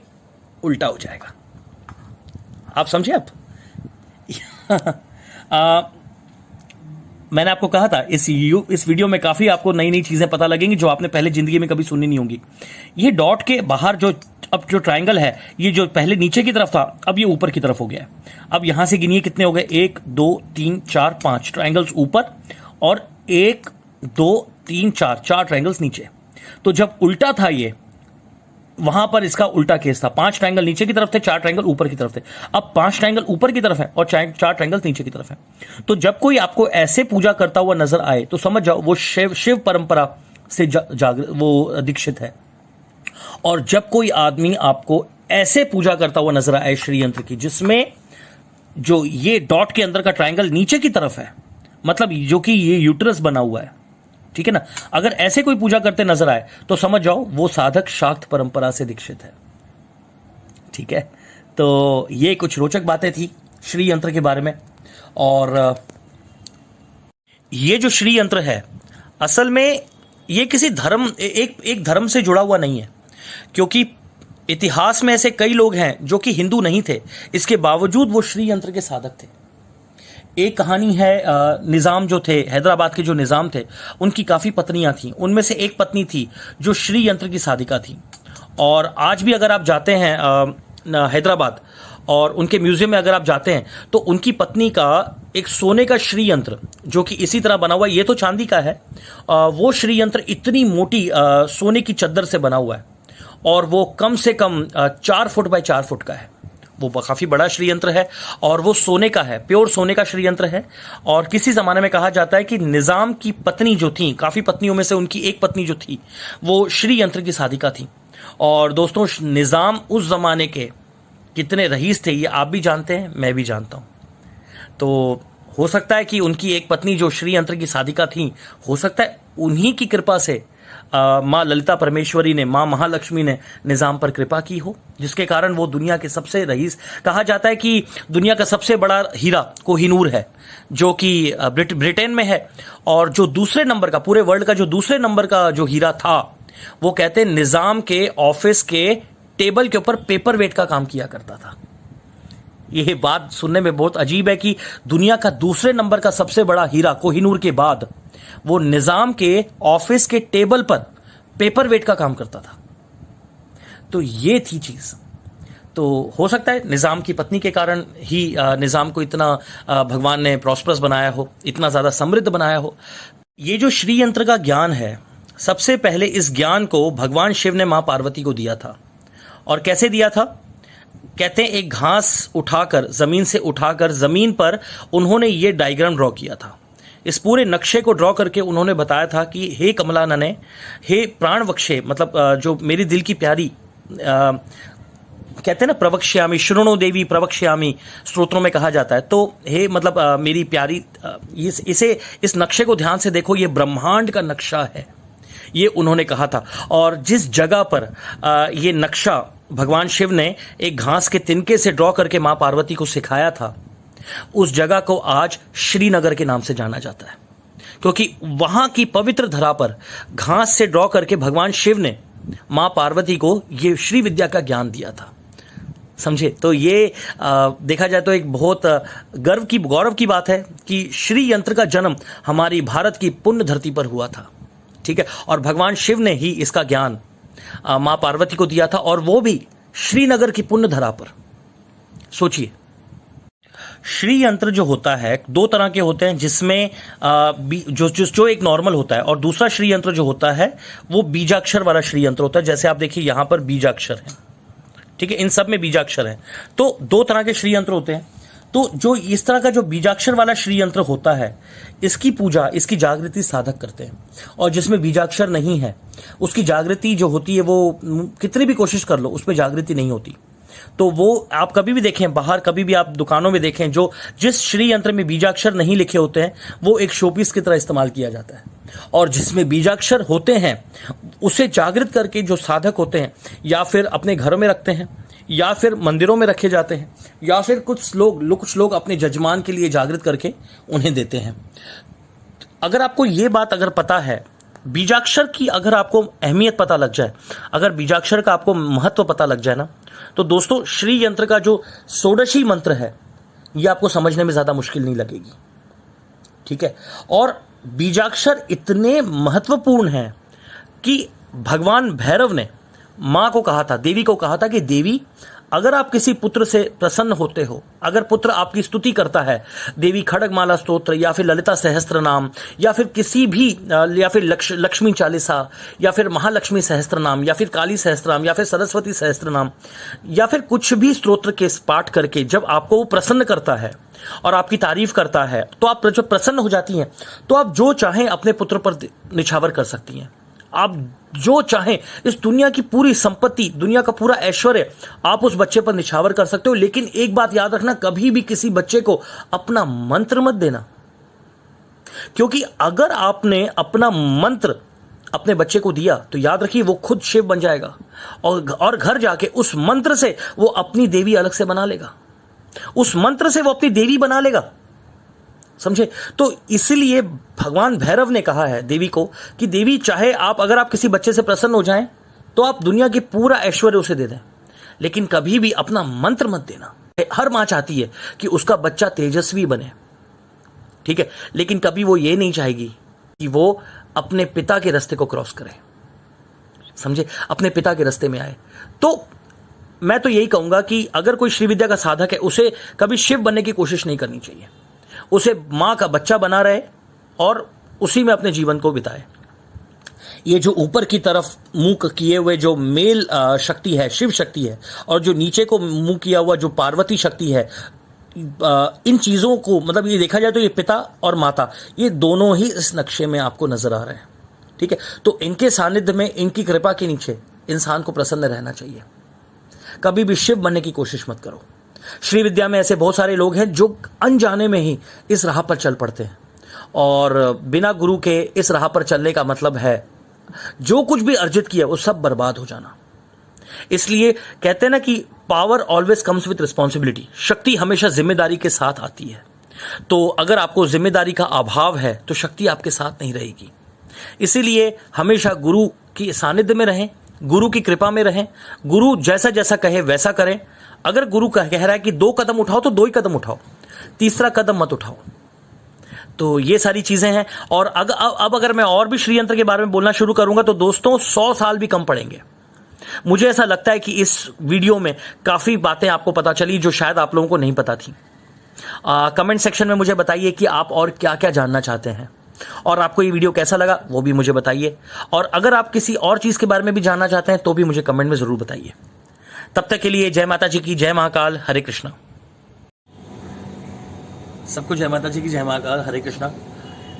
उल्टा हो जाएगा। आप समझे? आप मैंने आपको कहा था इस वीडियो में काफी आपको नई नई चीजें पता लगेंगी जो आपने पहले जिंदगी में कभी सुनी नहीं होंगी। ये डॉट के बाहर अब जो ट्रायंगल है, ये जो पहले नीचे की तरफ था, अब ये ऊपर की तरफ हो गया है। अब यहां से गिनिए कितने हो गए, 1 2 3 4 5 ट्रायंगल्स ऊपर और 1 2 3 4 ट्रायंगल्स नीचे। तो जब उल्टा था ये, वहां पर इसका उल्टा केस था। 5 ट्रायंगल नीचे की तरफ थे, 4 ट्रायंगल ऊपर की तरफ थे। अब 5 ट्रायंगल ऊपर की तरफ है और 4 ट्रायंगल नीचे की तरफ है। तो जब कोई आपको ऐसे पूजा करता हुआ नजर आए, तो समझ जाओ वो शिव परंपरा से वो दीक्षित है। और जब कोई आदमी आपको ऐसे पूजा करता हुआ नजर आए श्री यंत्र की, जिसमें जो ये डॉट के अंदर का ट्रायंगल नीचे की तरफ है, मतलब जो कि ये यूट्रस बना हुआ है, ठीक है ना। अगर ऐसे कोई पूजा करते नजर आए तो समझ जाओ वो साधक शाक्त परंपरा से दीक्षित है। ठीक है, तो ये कुछ रोचक बातें थी श्री यंत्र के बारे में। और ये जो श्री यंत्र है असल में ये किसी धर्म एक धर्म से जुड़ा हुआ नहीं है, क्योंकि इतिहास में ऐसे कई लोग हैं जो कि हिंदू नहीं थे, इसके बावजूद वो श्री यंत्र के साधक थे। एक कहानी है, निज़ाम जो थे, हैदराबाद के जो निज़ाम थे, उनकी काफ़ी पत्नियां थीं। उनमें से एक पत्नी थी जो श्री यंत्र की साधिका थी। और आज भी अगर आप जाते हैं हैदराबाद और उनके म्यूजियम में अगर आप जाते हैं तो उनकी पत्नी का एक सोने का श्री यंत्र जो कि इसी तरह बना हुआ है, ये तो चांदी का है, वो श्री यंत्र इतनी मोटी सोने की चद्दर से बना हुआ है और वो कम से कम 4 फुट बाय 4 फुट का है। वो काफ़ी बड़ा श्री यंत्र है और वो सोने का है, प्योर सोने का श्री यंत्र है। और किसी ज़माने में कहा जाता है कि निज़ाम की पत्नी जो थी, काफ़ी पत्नियों में से उनकी एक पत्नी जो थी वो श्री यंत्र की साधिका थी। और दोस्तों, निज़ाम उस ज़माने के कितने रईस थे ये आप भी जानते हैं, मैं भी जानता हूँ। तो हो सकता है कि उनकी एक पत्नी जो श्री यंत्र की साधिका थी, हो सकता है उन्हीं की कृपा से माँ ललिता परमेश्वरी ने, माँ महालक्ष्मी ने निज़ाम पर कृपा की हो, जिसके कारण वो दुनिया के सबसे रईस, कहा जाता है कि दुनिया का सबसे बड़ा हीरा कोहिनूर है जो कि ब्रिटेन में है। और जो दूसरे नंबर का, पूरे वर्ल्ड का जो दूसरे नंबर का जो हीरा था, वो कहते हैं निज़ाम के ऑफिस के टेबल के ऊपर पेपर वेट का काम किया करता था। यह बात सुनने में बहुत अजीब है कि दुनिया का दूसरे नंबर का सबसे बड़ा हीरा कोहिनूर के बाद वो निज़ाम के ऑफिस के टेबल पर पेपर वेट का काम करता था। तो ये थी चीज। तो हो सकता है निज़ाम की पत्नी के कारण ही निज़ाम को इतना भगवान ने प्रॉस्परस बनाया हो, इतना ज्यादा समृद्ध बनाया हो। ये जो श्री यंत्र का ज्ञान है, सबसे पहले इस ज्ञान को भगवान शिव ने मां पार्वती को दिया था। और कैसे दिया था? कहते हैं एक घास उठाकर, जमीन से उठाकर जमीन पर उन्होंने ये डायग्राम ड्रॉ किया था। इस पूरे नक्शे को ड्रॉ करके उन्होंने बताया था कि हे कमला नने, हे प्राण वक्षे, मतलब जो मेरी दिल की प्यारी, कहते हैं ना प्रवक्ष्यामी, शृणो देवी प्रवक्ष्यामी स्तोत्रों में कहा जाता है। तो हे मतलब मेरी प्यारी, इस नक्शे को ध्यान से देखो, ये ब्रह्मांड का नक्शा है, ये उन्होंने कहा था। और जिस जगह पर ये नक्शा भगवान शिव ने एक घास के तिनके से ड्रॉ करके मां पार्वती को सिखाया था, उस जगह को आज श्रीनगर के नाम से जाना जाता है, क्योंकि वहां की पवित्र धरा पर घास से ड्रॉ करके भगवान शिव ने मां पार्वती को ये श्री विद्या का ज्ञान दिया था। समझे? तो ये देखा जाए तो एक बहुत गौरव की बात है कि श्री यंत्र का जन्म हमारी भारत की पुण्य धरती पर हुआ था। ठीक है, और भगवान शिव ने ही इसका ज्ञान मां पार्वती को दिया था, और वो भी श्रीनगर की पुण्य धरा पर। सोचिए, श्री यंत्र जो होता है 2 तरह के होते हैं, जिसमें जो एक नॉर्मल होता है, और दूसरा श्री यंत्र जो होता है वो बीजाक्षर वाला श्री यंत्र होता है। जैसे आप देखिए यहां पर बीजाक्षर है, ठीक है, इन सब में बीजाक्षर है। तो 2 तरह के श्री यंत्र होते हैं। तो जो इस तरह का जो बीजाक्षर वाला श्री यंत्र होता है, इसकी पूजा, इसकी जागृति साधक करते हैं। और जिसमें बीजाक्षर नहीं है, उसकी जागृति जो होती है वो कितनी भी कोशिश कर लो, उसमें जागृति नहीं होती। तो वो आप कभी भी देखें, बाहर कभी भी आप दुकानों में देखें, जो जिस श्री यंत्र में बीजाक्षर नहीं लिखे होते हैं वो एक शोपीस की तरह इस्तेमाल किया जाता है। और जिसमें बीजाक्षर होते हैं उसे जागृत करके जो साधक होते हैं, या फिर अपने घरों में रखते हैं, या फिर मंदिरों में रखे जाते हैं, या फिर कुछ लोग अपने जजमान के लिए जागृत करके उन्हें देते हैं। अगर आपको ये बात अगर पता है, बीजाक्षर की अगर आपको अहमियत पता लग जाए, अगर बीजाक्षर का आपको महत्व पता लग जाए ना, तो दोस्तों श्री यंत्र का जो षोडशी मंत्र है ये आपको समझने में ज्यादा मुश्किल नहीं लगेगी। ठीक है, और बीजाक्षर इतने महत्वपूर्ण हैं कि भगवान भैरव ने मां को कहा था, देवी को कहा था कि देवी, अगर आप किसी पुत्र से प्रसन्न होते हो, अगर पुत्र आपकी स्तुति करता है, देवी खड्गमाला स्तोत्र या फिर ललिता सहस्त्र नाम, या फिर किसी भी, या फिर लक्ष्मी चालीसा, या फिर महालक्ष्मी सहस्त्र नाम, या फिर काली सहस्त्र नाम, या फिर सरस्वती सहस्त्र नाम, या फिर कुछ भी स्तोत्र के पाठ करके जब आपको वो प्रसन्न करता है और आपकी तारीफ करता है, तो आप जब प्रसन्न हो जाती हैं तो आप जो चाहें अपने पुत्र पर निछावर कर सकती हैं। आप जो चाहें, इस दुनिया की पूरी संपत्ति, दुनिया का पूरा ऐश्वर्य आप उस बच्चे पर निछावर कर सकते हो। लेकिन एक बात याद रखना, कभी भी किसी बच्चे को अपना मंत्र मत देना, क्योंकि अगर आपने अपना मंत्र अपने बच्चे को दिया तो याद रखिए वो खुद शिव बन जाएगा और घर जाके उस मंत्र से वो अपनी देवी अलग से बना लेगा, उस मंत्र से वो अपनी देवी बना लेगा, समझे। तो इसलिए भगवान भैरव ने कहा है देवी को कि देवी चाहे अगर आप किसी बच्चे से प्रसन्न हो जाएं तो आप दुनिया की पूरा ऐश्वर्य उसे दे दें, लेकिन कभी भी अपना मंत्र मत देना। हर मां चाहती है कि उसका बच्चा तेजस्वी बने, ठीक है, लेकिन कभी वो ये नहीं चाहेगी कि वो अपने पिता के रास्ते को क्रॉस करे, समझे, अपने पिता के रास्ते में आए। तो मैं तो यही कहूंगा कि अगर कोई श्री विद्या का साधक है उसे कभी शिव बनने की कोशिश नहीं करनी चाहिए, उसे मां का बच्चा बना रहे और उसी में अपने जीवन को बिताए। ये जो ऊपर की तरफ मुंह किए हुए जो मेल शक्ति है, शिव शक्ति है, और जो नीचे को मुंह किया हुआ जो पार्वती शक्ति है, इन चीजों को मतलब ये देखा जाए तो ये पिता और माता ये दोनों ही इस नक्शे में आपको नजर आ रहे हैं, ठीक है। तो इनके सानिध्य में, इनकी कृपा के नीचे इंसान को प्रसन्न रहना चाहिए। कभी भी शिव बनने की कोशिश मत करो। श्री विद्या में ऐसे बहुत सारे लोग हैं जो अनजाने में ही इस राह पर चल पड़ते हैं, और बिना गुरु के इस राह पर चलने का मतलब है जो कुछ भी अर्जित किया वो सब बर्बाद हो जाना। इसलिए कहते हैं ना कि power always comes with responsibility, शक्ति हमेशा जिम्मेदारी के साथ आती है। तो अगर आपको जिम्मेदारी का अभाव है तो शक्ति आपके साथ नहीं रहेगी। इसीलिए हमेशा गुरु की सानिध्य में रहें, गुरु की कृपा में रहें, गुरु जैसा जैसा कहे वैसा करें। अगर गुरु कह रहा है कि 2 कदम उठाओ तो 2 ही कदम उठाओ, तीसरा कदम मत उठाओ। तो ये सारी चीजें हैं। और अब अगर मैं और भी श्री यंत्र के बारे में बोलना शुरू करूंगा तो दोस्तों 100 साल भी कम पड़ेंगे। मुझे ऐसा लगता है कि इस वीडियो में काफी बातें आपको पता चली जो शायद आप लोगों को नहीं पता थी। कमेंट सेक्शन में मुझे बताइए कि आप और क्या क्या जानना चाहते हैं, और आपको ये वीडियो कैसा लगा वो भी मुझे बताइए। और अगर आप किसी और चीज के बारे में भी जानना चाहते हैं तो भी मुझे कमेंट में जरूर बताइए। तब तक के लिए जय माता जी की, जय महाकाल, हरे कृष्णा। सबको जय माता जी की, जय महाकाल, हरे कृष्णा।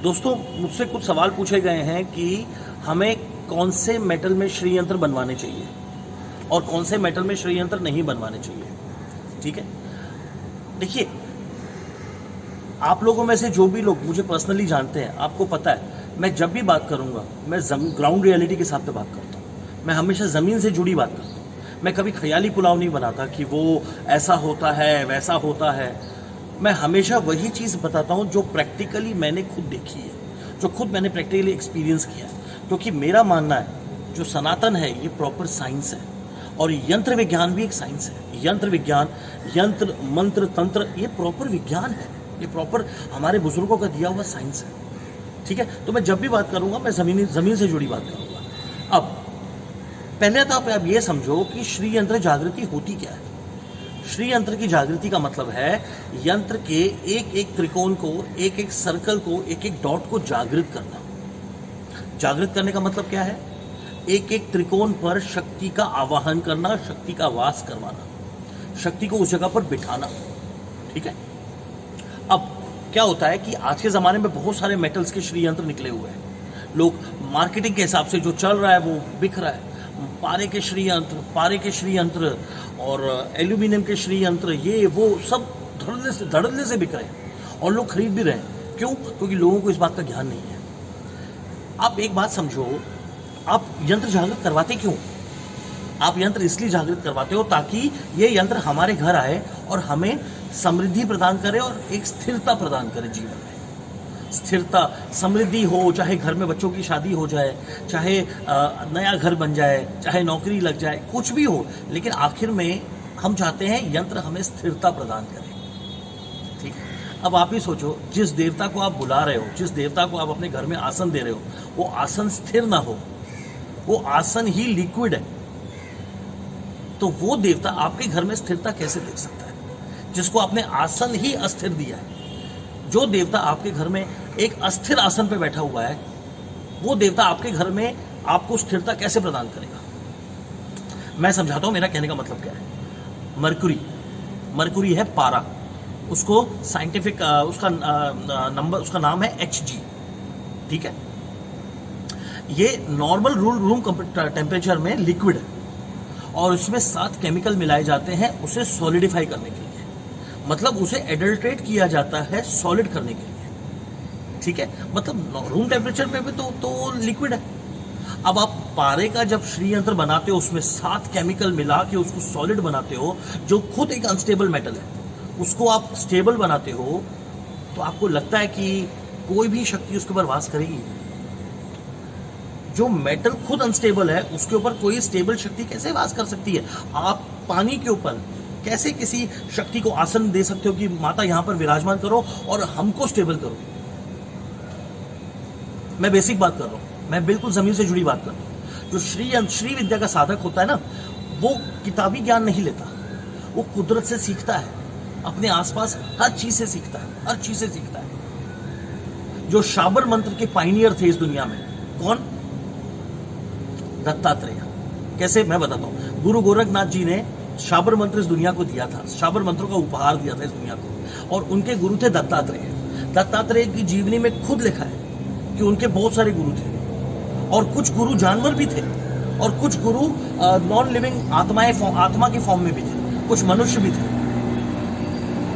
दोस्तों मुझसे कुछ सवाल पूछे गए हैं कि हमें कौन से मेटल में श्री यंत्र बनवाने चाहिए और कौन से मेटल में श्री यंत्र नहीं बनवाने चाहिए, ठीक है। देखिए, आप लोगों में से जो भी लोग मुझे पर्सनली जानते हैं, आपको पता है मैं जब भी बात करूंगा मैं ग्राउंड रियलिटी के साथ पे बात करता हूँ। मैं हमेशा जमीन से जुड़ी बात करता हूँ। मैं कभी ख्याली पुलाव नहीं बनाता कि वो ऐसा होता है वैसा होता है। मैं हमेशा वही चीज़ बताता हूँ जो प्रैक्टिकली मैंने खुद देखी है, जो खुद मैंने प्रैक्टिकली एक्सपीरियंस किया है। क्योंकि मेरा मानना है जो सनातन है ये प्रॉपर साइंस है, और यंत्र विज्ञान भी एक साइंस है। यंत्र विज्ञान, यंत्र मंत्र तंत्र, ये प्रॉपर विज्ञान है, ये प्रॉपर हमारे बुजुर्गों का दिया हुआ साइंस है, ठीक है। तो मैं जब भी बात करूंगा मैं जमीन से जुड़ी बात करूंगा। अब पहले तो आप ये समझो कि श्री यंत्र जागृति होती क्या है। श्री यंत्र की जागृति का मतलब है यंत्र के एक एक त्रिकोण को, एक एक सर्कल को, एक एक डॉट को जागृत करना। जागृत करने का मतलब क्या है? एक एक त्रिकोण पर शक्ति का आवाहन करना, शक्ति का वास करवाना, शक्ति को उस जगह पर बिठाना, ठीक है। अब क्या होता है कि आज के ज़माने में बहुत सारे मेटल्स के श्री यंत्र निकले हुए हैं। लोग मार्केटिंग के हिसाब से जो चल रहा है वो बिक रहा है। पारे के श्री यंत्र और एल्यूमिनियम के श्री यंत्र, ये वो सब धड़ल्ले से बिक रहे हैं और लोग खरीद भी रहे हैं। क्यों? क्योंकि लोगों को इस बात का ज्ञान नहीं है। आप एक बात समझो, आप यंत्र जागृत करवाते क्यों? आप यंत्र इसलिए जागृत करवाते हो ताकि ये यंत्र हमारे घर आए और हमें समृद्धि प्रदान करे और एक स्थिरता प्रदान करे। जीवन में स्थिरता, समृद्धि हो, चाहे घर में बच्चों की शादी हो जाए, चाहे नया घर बन जाए, चाहे नौकरी लग जाए, कुछ भी हो, लेकिन आखिर में हम चाहते हैं यंत्र हमें स्थिरता प्रदान करे, ठीक है। अब आप ही सोचो, जिस देवता को आप बुला रहे हो, जिस देवता को आप अपने घर में आसन दे रहे हो, वो आसन स्थिर ना हो, वो आसन ही लिक्विड है, तो वो देवता आपके घर में स्थिरता कैसे दे सकता है, जिसको आपने आसन ही अस्थिर दिया है। जो देवता आपके घर में एक अस्थिर आसन पे बैठा हुआ है, वो देवता आपके घर में आपको स्थिरता कैसे प्रदान करेगा? मैं समझाता हूं मेरा कहने का मतलब क्या है। मरकुरी है पारा, उसको साइंटिफिक उसका नाम है Hg, ठीक है। ये नॉर्मल रूम टेम्परेचर में लिक्विड है और उसमें 7 केमिकल मिलाए जाते हैं उसे सॉलिडिफाई करने के लिए, मतलब उसे एडल्ट्रेट किया जाता है सॉलिड करने के लिए, ठीक है, मतलब रूम टेम्परेचर पे भी तो लिक्विड है। अब आप पारे का जब श्री यंत्र बनाते हो, उसमें 7 केमिकल मिला के उसको सॉलिड बनाते हो, जो खुद एक अनस्टेबल मेटल है, उसको आप स्टेबल बनाते हो, तो आपको लगता है कि कोई भी शक्ति उसके ऊपर वास करेगी? जो मेटल खुद अनस्टेबल है, उसके ऊपर कोई स्टेबल शक्ति कैसे वास कर सकती है? आप पानी के ऊपर कैसे किसी शक्ति को आसन दे सकते हो कि माता यहां पर विराजमान करो और हमको स्टेबल करो? मैं बेसिक बात कर रहा हूं, मैं बिल्कुल जमीन से जुड़ी बात कर रहा हूं। जो श्री विद्या का साधक होता है ना, वो किताबी ज्ञान नहीं लेता, वो कुदरत से सीखता है, अपने आसपास हर चीज से सीखता है, हर चीज से सीखता है। जो शाबर मंत्र के पाइनियर थे इस दुनिया में, कौन? दत्तात्रेय। कैसे? मैं बताता हूं। गुरु गोरखनाथ जी ने शाबर मंत्र इस दुनिया को दिया था, शाबर मंत्रों का उपहार दिया था इस दुनिया को, और उनके गुरु थे दत्तात्रेय। दत्तात्रेय की जीवनी में खुद लिखा है कि उनके बहुत सारे गुरु थे, और कुछ गुरु जानवर भी थे, और कुछ गुरु नॉन लिविंग आत्मा के फॉर्म में भी थे, कुछ मनुष्य भी थे।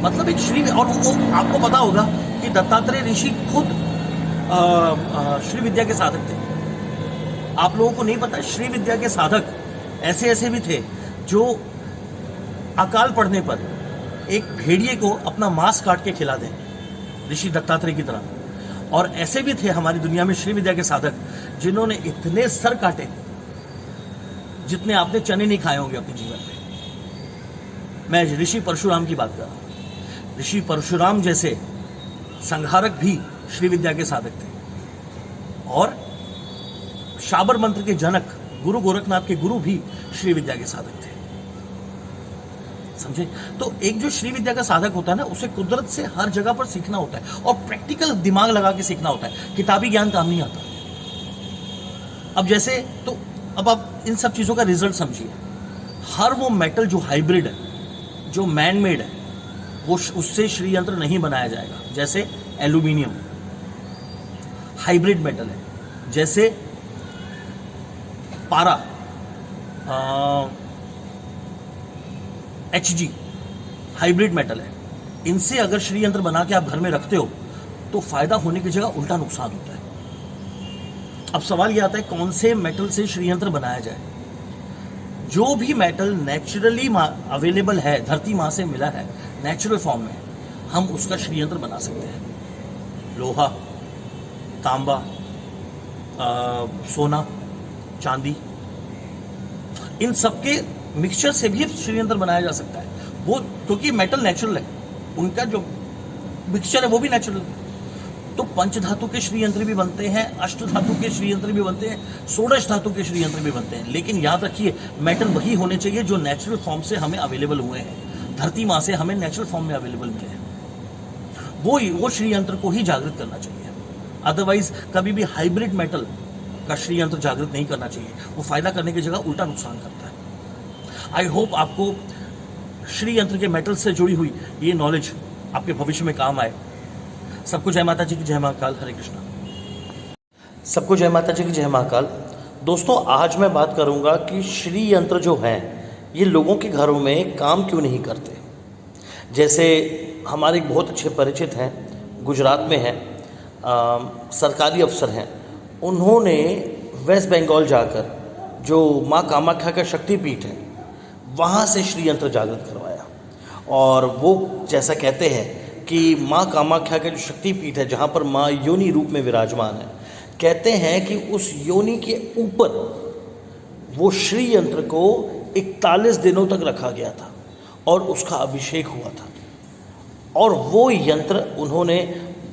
मतलब एक श्री, और वो आपको पता होगा कि दत्तात्रेय ऋषि खुद श्री विद्या के साधक थे। आप लोगों को नहीं पता, श्री विद्या के साधक ऐसे ऐसे भी थे जो अकाल पड़ने पर एक भेड़िए को अपना मांस काट के खिला दें, ऋषि दत्तात्रेय की तरह। और ऐसे भी थे हमारी दुनिया में श्री विद्या के साधक जिन्होंने इतने सर काटे जितने आपने चने नहीं खाए होंगे अपने जीवन में। मैं ऋषि परशुराम की बात कर रहा हूं। ऋषि परशुराम जैसे संहारक भी श्री विद्या के साधक थे, और शाबर मंत्र के जनक गुरु गोरखनाथ के गुरु भी श्री विद्या के साधक थे। समझे? तो एक जो श्री विद्या का साधक होता है ना, उसे कुदरत से हर जगह पर सीखना होता है, और प्रैक्टिकल दिमाग लगा के सीखना होता है। किताबी ज्ञान काम नहीं आता। अब जैसे, तो अब आप इन सब चीजों का रिजल्ट समझिए। हर वो मेटल जो हाइब्रिड है, जो मैन मेड है, वो उससे श्री यंत्र नहीं बनाया जाएगा। जैसे एल्यूमिनियम हाइब्रिड मेटल है, जैसे पारा, HG हाइब्रिड मेटल है। इनसे अगर श्री यंत्र बना के आप घर में रखते हो तो फायदा होने की जगह उल्टा नुकसान होता है। अब सवाल यह आता है कौन से मेटल से श्री यंत्र बनाया जाए? जो भी मेटल नेचुरली अवेलेबल है, धरती मां से मिला है नेचुरल फॉर्म में, हम उसका श्री यंत्र बना सकते हैं। लोहा, तांबा, सोना, चांदी, इन सबके मिक्सचर से भी श्री यंत्र बनाया जा सकता है। वो क्योंकि मेटल नेचुरल है, उनका जो मिक्सचर है वो भी नेचुरल है। तो पंच धातु के श्री यंत्र भी बनते हैं, अष्ट धातु के श्री यंत्र भी बनते हैं, षोडश धातु के श्री यंत्र भी बनते हैं। लेकिन याद रखिए, मेटल वही होने चाहिए जो नेचुरल फॉर्म से हमें अवेलेबल हुए हैं, धरती मां से हमें नेचुरल फॉर्म में अवेलेबल मिले हैं। वो श्री यंत्र को ही जागृत करना चाहिए। अदरवाइज कभी भी हाइब्रिड मेटल का श्री यंत्र जागृत नहीं करना चाहिए। वो फायदा करने की जगह उल्टा नुकसान करता है। आई होप आपको श्री यंत्र के मेटल से जुड़ी हुई ये नॉलेज आपके भविष्य में काम आए। सबको जय माता जी की जय महाकाल। हरे कृष्णा। सबको जय माता जी की जय महाकाल। दोस्तों, आज मैं बात करूंगा कि श्री यंत्र जो हैं ये लोगों के घरों में काम क्यों नहीं करते। जैसे हमारे एक बहुत अच्छे परिचित हैं, गुजरात में हैं, सरकारी अफसर हैं, उन्होंने वेस्ट बंगाल जाकर जो माँ कामाख्या का शक्तिपीठ है वहाँ से श्री यंत्र जागृत करवाया। और वो जैसा कहते हैं कि माँ कामाख्या का जो शक्तिपीठ है, जहाँ पर माँ योनि रूप में विराजमान है, कहते हैं कि उस योनि के ऊपर वो श्री यंत्र को 41 दिनों तक रखा गया था और उसका अभिषेक हुआ था। और वो यंत्र उन्होंने,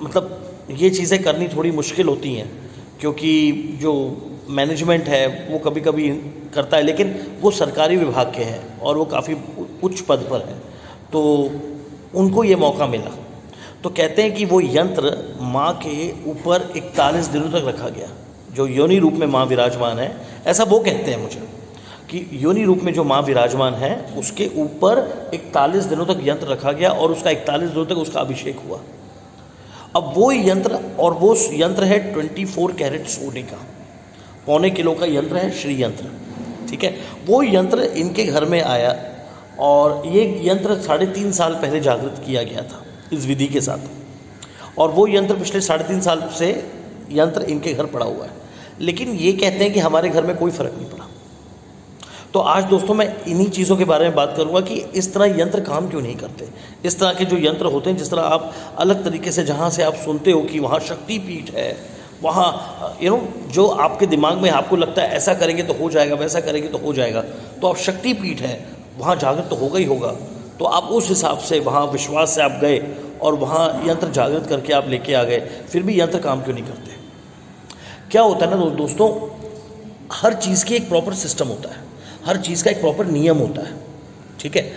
मतलब ये चीज़ें करनी थोड़ी मुश्किल होती हैं क्योंकि जो मैनेजमेंट है वो कभी कभी करता है, लेकिन वो सरकारी विभाग के हैं और वो काफ़ी उच्च पद पर हैं, तो उनको ये मौका मिला। तो कहते हैं कि वो यंत्र माँ के ऊपर 41 दिनों तक रखा गया, जो योनि रूप में माँ विराजमान है, ऐसा वो कहते हैं मुझे, कि योनि रूप में जो माँ विराजमान है उसके ऊपर 41 दिनों तक यंत्र रखा गया और उसका 41 दिनों तक उसका अभिषेक हुआ। अब वो यंत्र, और वो यंत्र है 24 कैरेट सोने का, 1.25 किलो का यंत्र है श्री यंत्र, ठीक है। वो यंत्र इनके घर में आया और ये यंत्र 3.5 साल पहले जागृत किया गया था इस विधि के साथ। और वो यंत्र पिछले 3.5 साल से यंत्र इनके घर पड़ा हुआ है, लेकिन ये कहते हैं कि हमारे घर में कोई फ़र्क नहीं पड़ा। तो आज दोस्तों मैं इन्हीं चीज़ों के बारे में बात करूंगा कि इस तरह यंत्र काम क्यों नहीं करते। इस तरह के जो यंत्र होते हैं, जिस तरह आप अलग तरीके से, जहाँ से आप सुनते हो कि वहाँ शक्तिपीठ है, वहाँ जो आपके दिमाग में आपको लगता है ऐसा करेंगे तो हो जाएगा, वैसा करेंगे तो हो जाएगा, तो आप शक्तिपीठ है, वहाँ जागृत तो होगा ही होगा। तो आप उस हिसाब से वहाँ विश्वास से आप गए और वहाँ यंत्र जागृत करके आप लेके आ गए, फिर भी यंत्र काम क्यों नहीं करते। क्या होता है ना दोस्तों, हर चीज़ की एक प्रॉपर सिस्टम होता है, हर चीज़ का एक प्रॉपर नियम होता है, ठीक है।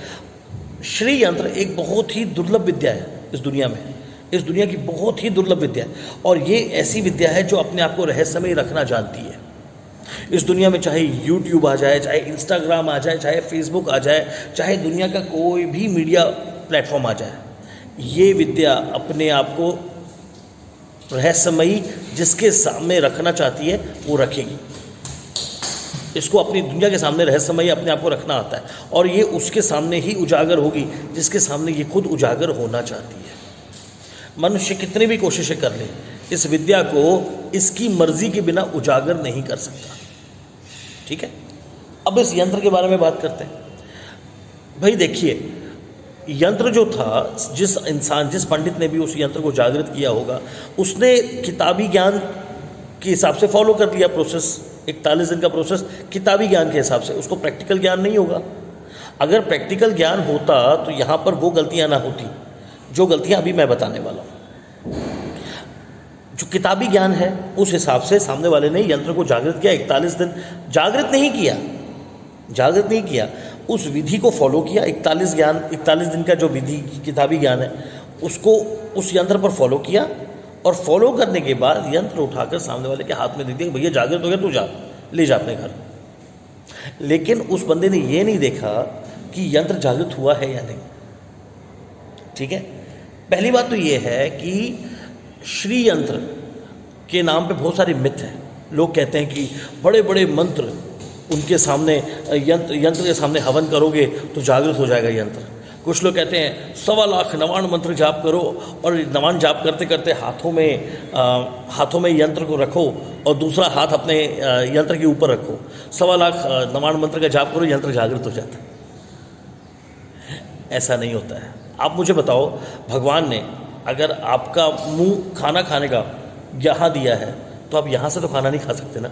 श्री यंत्र एक बहुत ही दुर्लभ विद्या है इस दुनिया में, इस दुनिया की बहुत ही दुर्लभ विद्या है, और ये ऐसी विद्या है जो अपने आप को रहस्यमय रखना जानती है। इस दुनिया में चाहे यूट्यूब आ जाए, चाहे इंस्टाग्राम आ जाए, चाहे फेसबुक आ जाए, चाहे दुनिया का कोई भी मीडिया प्लेटफॉर्म आ जाए, ये विद्या अपने आप को रहस्यमयी जिसके सामने रखना चाहती है वो रखेगी। इसको अपनी दुनिया के सामने रहस्यमयी अपने आप को रखना आता है, और ये उसके सामने ही उजागर होगी जिसके सामने ये खुद उजागर होना चाहती है। मनुष्य कितनी भी कोशिशें कर ले, इस विद्या को इसकी मर्जी के बिना उजागर नहीं कर सकता, ठीक है। अब इस यंत्र के बारे में बात करते हैं। भाई देखिए, यंत्र जो था, जिस पंडित ने भी उस यंत्र को जागृत किया होगा, उसने किताबी ज्ञान के हिसाब से फॉलो कर लिया प्रोसेस, 41 दिन का प्रोसेस किताबी ज्ञान के हिसाब से। उसको प्रैक्टिकल ज्ञान नहीं होगा। अगर प्रैक्टिकल ज्ञान होता तो यहाँ पर वो गलतियाँ ना होती जो गलतियाँ अभी मैं बताने वाला हूँ। जो किताबी ज्ञान है उस हिसाब से सामने वाले ने यंत्र को जागृत किया, 41 दिन जागृत नहीं किया, उस विधि को फॉलो किया। 41 दिन का जो विधि किताबी ज्ञान है उसको उस यंत्र पर फॉलो किया, और फॉलो करने के बाद यंत्र उठाकर सामने वाले के हाथ में दे दिया, भैया जागृत हो गया, तू जा, ले जा अपने घर। लेकिन उस बंदे ने ये नहीं देखा कि यंत्र जागृत हुआ है या नहीं, ठीक है। पहली बात तो ये है कि श्री यंत्र के नाम पे बहुत सारे मिथ हैं। लोग कहते हैं कि बड़े बड़े मंत्र उनके सामने, यंत्र के सामने हवन करोगे तो जागृत हो जाएगा यंत्र। कुछ लोग कहते हैं 1.25 लाख नवाण मंत्र जाप करो, और नवाण जाप करते करते हाथों में यंत्र को रखो और दूसरा हाथ अपने यंत्र के ऊपर रखो, 1.25 लाख नवाण मंत्र का जाप करो, यंत्र जागृत हो जाता है। ऐसा नहीं होता है। आप मुझे बताओ, भगवान ने अगर आपका मुंह खाना खाने का यहाँ दिया है तो आप यहाँ से तो खाना नहीं खा सकते ना।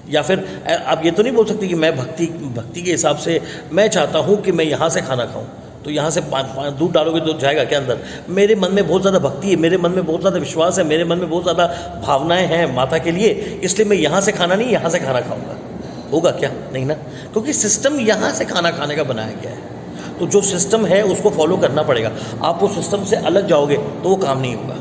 या फिर आप ये तो नहीं बोल सकते कि मैं भक्ति के हिसाब से मैं चाहता हूँ कि मैं यहाँ से खाना खाऊँ, तो यहाँ से दूध डालोगे तो जाएगा क्या अंदर। मेरे मन में बहुत ज़्यादा भक्ति है, मेरे मन में बहुत ज़्यादा विश्वास है, मेरे मन में बहुत ज़्यादा भावनाएं हैं माता के लिए, इसलिए मैं यहाँ से खाना नहीं, यहाँ से खाना खाऊंगा। होगा क्या? नहीं ना, क्योंकि सिस्टम यहाँ से खाना खाने का बनाया गया है। तो जो सिस्टम है उसको फॉलो करना पड़ेगा। आप वो सिस्टम से अलग जाओगे तो वो काम नहीं होगा।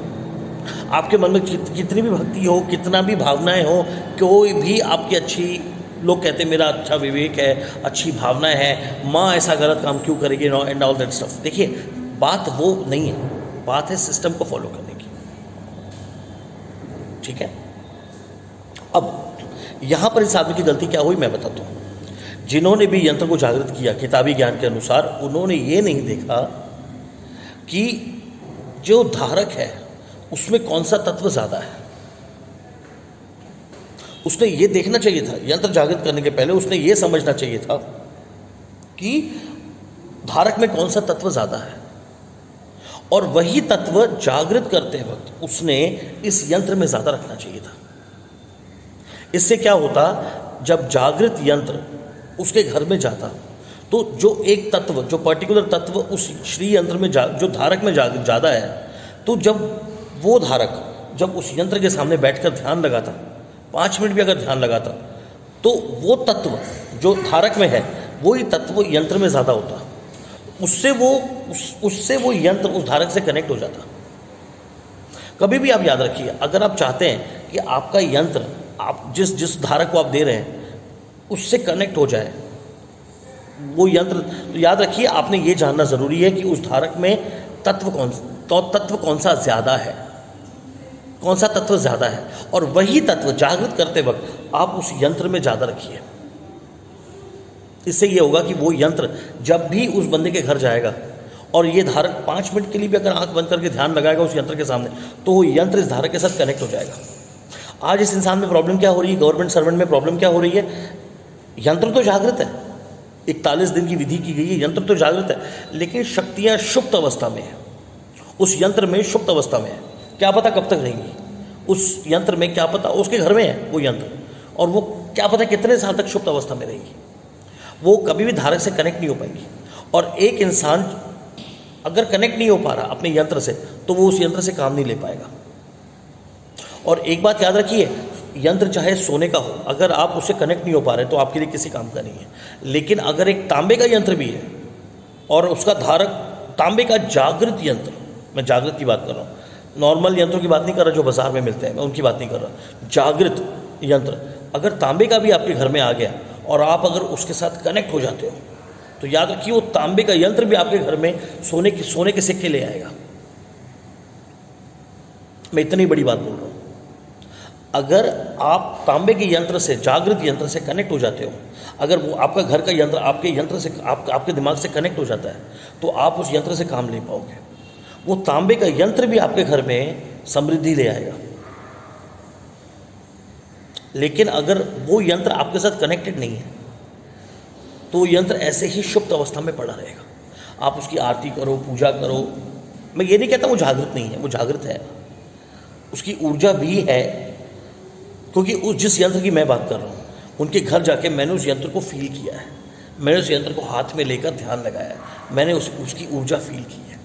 आपके मन में कितनी भी भक्ति हो, कितना भी भावनाएं हो, कोई भी आपकी अच्छी, लोग कहते हैं मेरा अच्छा विवेक है, अच्छी भावनाएं हैं, माँ ऐसा गलत काम क्यों करेगी, एंड ऑल दैट स्टफ। देखिए, बात वो नहीं है, बात है सिस्टम को फॉलो करने की, ठीक है। अब यहाँ पर इस आदमी की गलती क्या हुई मैं बताता हूँ। जिन्होंने भी यंत्र को जागृत किया किताबी ज्ञान के अनुसार, उन्होंने ये नहीं देखा कि जो धारक है उसमें कौन सा तत्व ज़्यादा है। उसने ये देखना चाहिए था, यंत्र जागृत करने के पहले उसने ये समझना चाहिए था कि धारक में कौन सा तत्व ज़्यादा है, और वही तत्व जागृत करते वक्त उसने इस यंत्र में ज़्यादा रखना चाहिए था। इससे क्या होता, जब जागृत यंत्र उसके घर में जाता तो जो एक तत्व, जो पर्टिकुलर तत्व उस श्री यंत्र में जो धारक में ज़्यादा है, तो जब वो धारक जब उस यंत्र के सामने बैठकर ध्यान लगाता, 5 मिनट भी अगर ध्यान लगाता, तो वो तत्व जो धारक में है वही तत्व यंत्र में ज़्यादा होता, उससे वो यंत्र उस धारक से कनेक्ट हो जाता। कभी भी आप याद रखिए, अगर आप चाहते हैं कि आपका यंत्र, आप जिस धारक को आप दे रहे हैं उससे कनेक्ट हो जाए वो यंत्र, तो याद रखिए आपने ये जानना ज़रूरी है कि उस धारक में तत्व कौन सा ज़्यादा है, कौन सा तत्व ज़्यादा है, और वही तत्व जागृत करते वक्त आप उस यंत्र में ज़्यादा रखिए। इससे ये होगा कि वो यंत्र जब भी उस बंदे के घर जाएगा और ये धारक 5 मिनट के लिए भी अगर आंख बंद करके ध्यान लगाएगा उस यंत्र के सामने, तो वो यंत्र इस धारक के साथ कनेक्ट हो जाएगा। आज इस इंसान में प्रॉब्लम क्या हो रही है, गवर्नमेंट सर्वेंट में प्रॉब्लम क्या हो रही है, यंत्र तो जागृत है, 41 दिन की विधि की गई है, यंत्र तो जागृत है, लेकिन शक्तियां सुप्त अवस्था में है, उस यंत्र में सुप्त अवस्था में है। क्या पता कब तक रहेंगी उस यंत्र में, क्या पता उसके घर में है वो यंत्र, और वो क्या पता कितने साल तक सुप्त अवस्था में रहेगी, वो कभी भी धारक से कनेक्ट नहीं हो पाएंगी। और एक इंसान अगर कनेक्ट नहीं हो पा रहा अपने यंत्र से, तो वो उस यंत्र से काम नहीं ले पाएगा। और एक बात याद रखिए, यंत्र चाहे सोने का हो, अगर आप उससे कनेक्ट नहीं हो पा रहे तो आपके लिए किसी काम का नहीं है। लेकिन अगर एक तांबे का यंत्र भी है और उसका धारक तांबे का जागृत यंत्र, मैं जागृत की बात कर रहा हूँ, नॉर्मल यंत्रों की बात नहीं कर रहा जो बाजार में मिलते हैं, मैं उनकी बात नहीं कर रहा, जागृत यंत्र अगर तांबे का भी आपके घर में आ गया और आप अगर उसके साथ कनेक्ट हो जाते हो, तो याद रखिए वो तांबे का यंत्र भी आपके घर में सोने के सिक्के ले आएगा। मैं इतनी बड़ी बात बोल रहा हूँ। अगर आप तांबे के यंत्र से, जागृत यंत्र से कनेक्ट हो जाते हो, अगर वो आपका घर का यंत्र आपके यंत्र से, आपके दिमाग से कनेक्ट हो जाता है, तो आप उस यंत्र से काम ले पाओगे। वो तांबे का यंत्र भी आपके घर में समृद्धि ले आएगा। लेकिन अगर वो यंत्र आपके साथ कनेक्टेड नहीं है, तो वो यंत्र ऐसे ही सुप्त अवस्था में पड़ा रहेगा। आप उसकी आरती करो, पूजा करो, मैं ये नहीं कहता वो जागृत नहीं है, वो जागृत है, उसकी ऊर्जा भी है। क्योंकि उस जिस यंत्र की मैं बात कर रहा हूँ, उनके घर जाके मैंने उस यंत्र को फील किया है, मैंने उस यंत्र को हाथ में लेकर ध्यान लगाया है, मैंने उसकी ऊर्जा फील की है।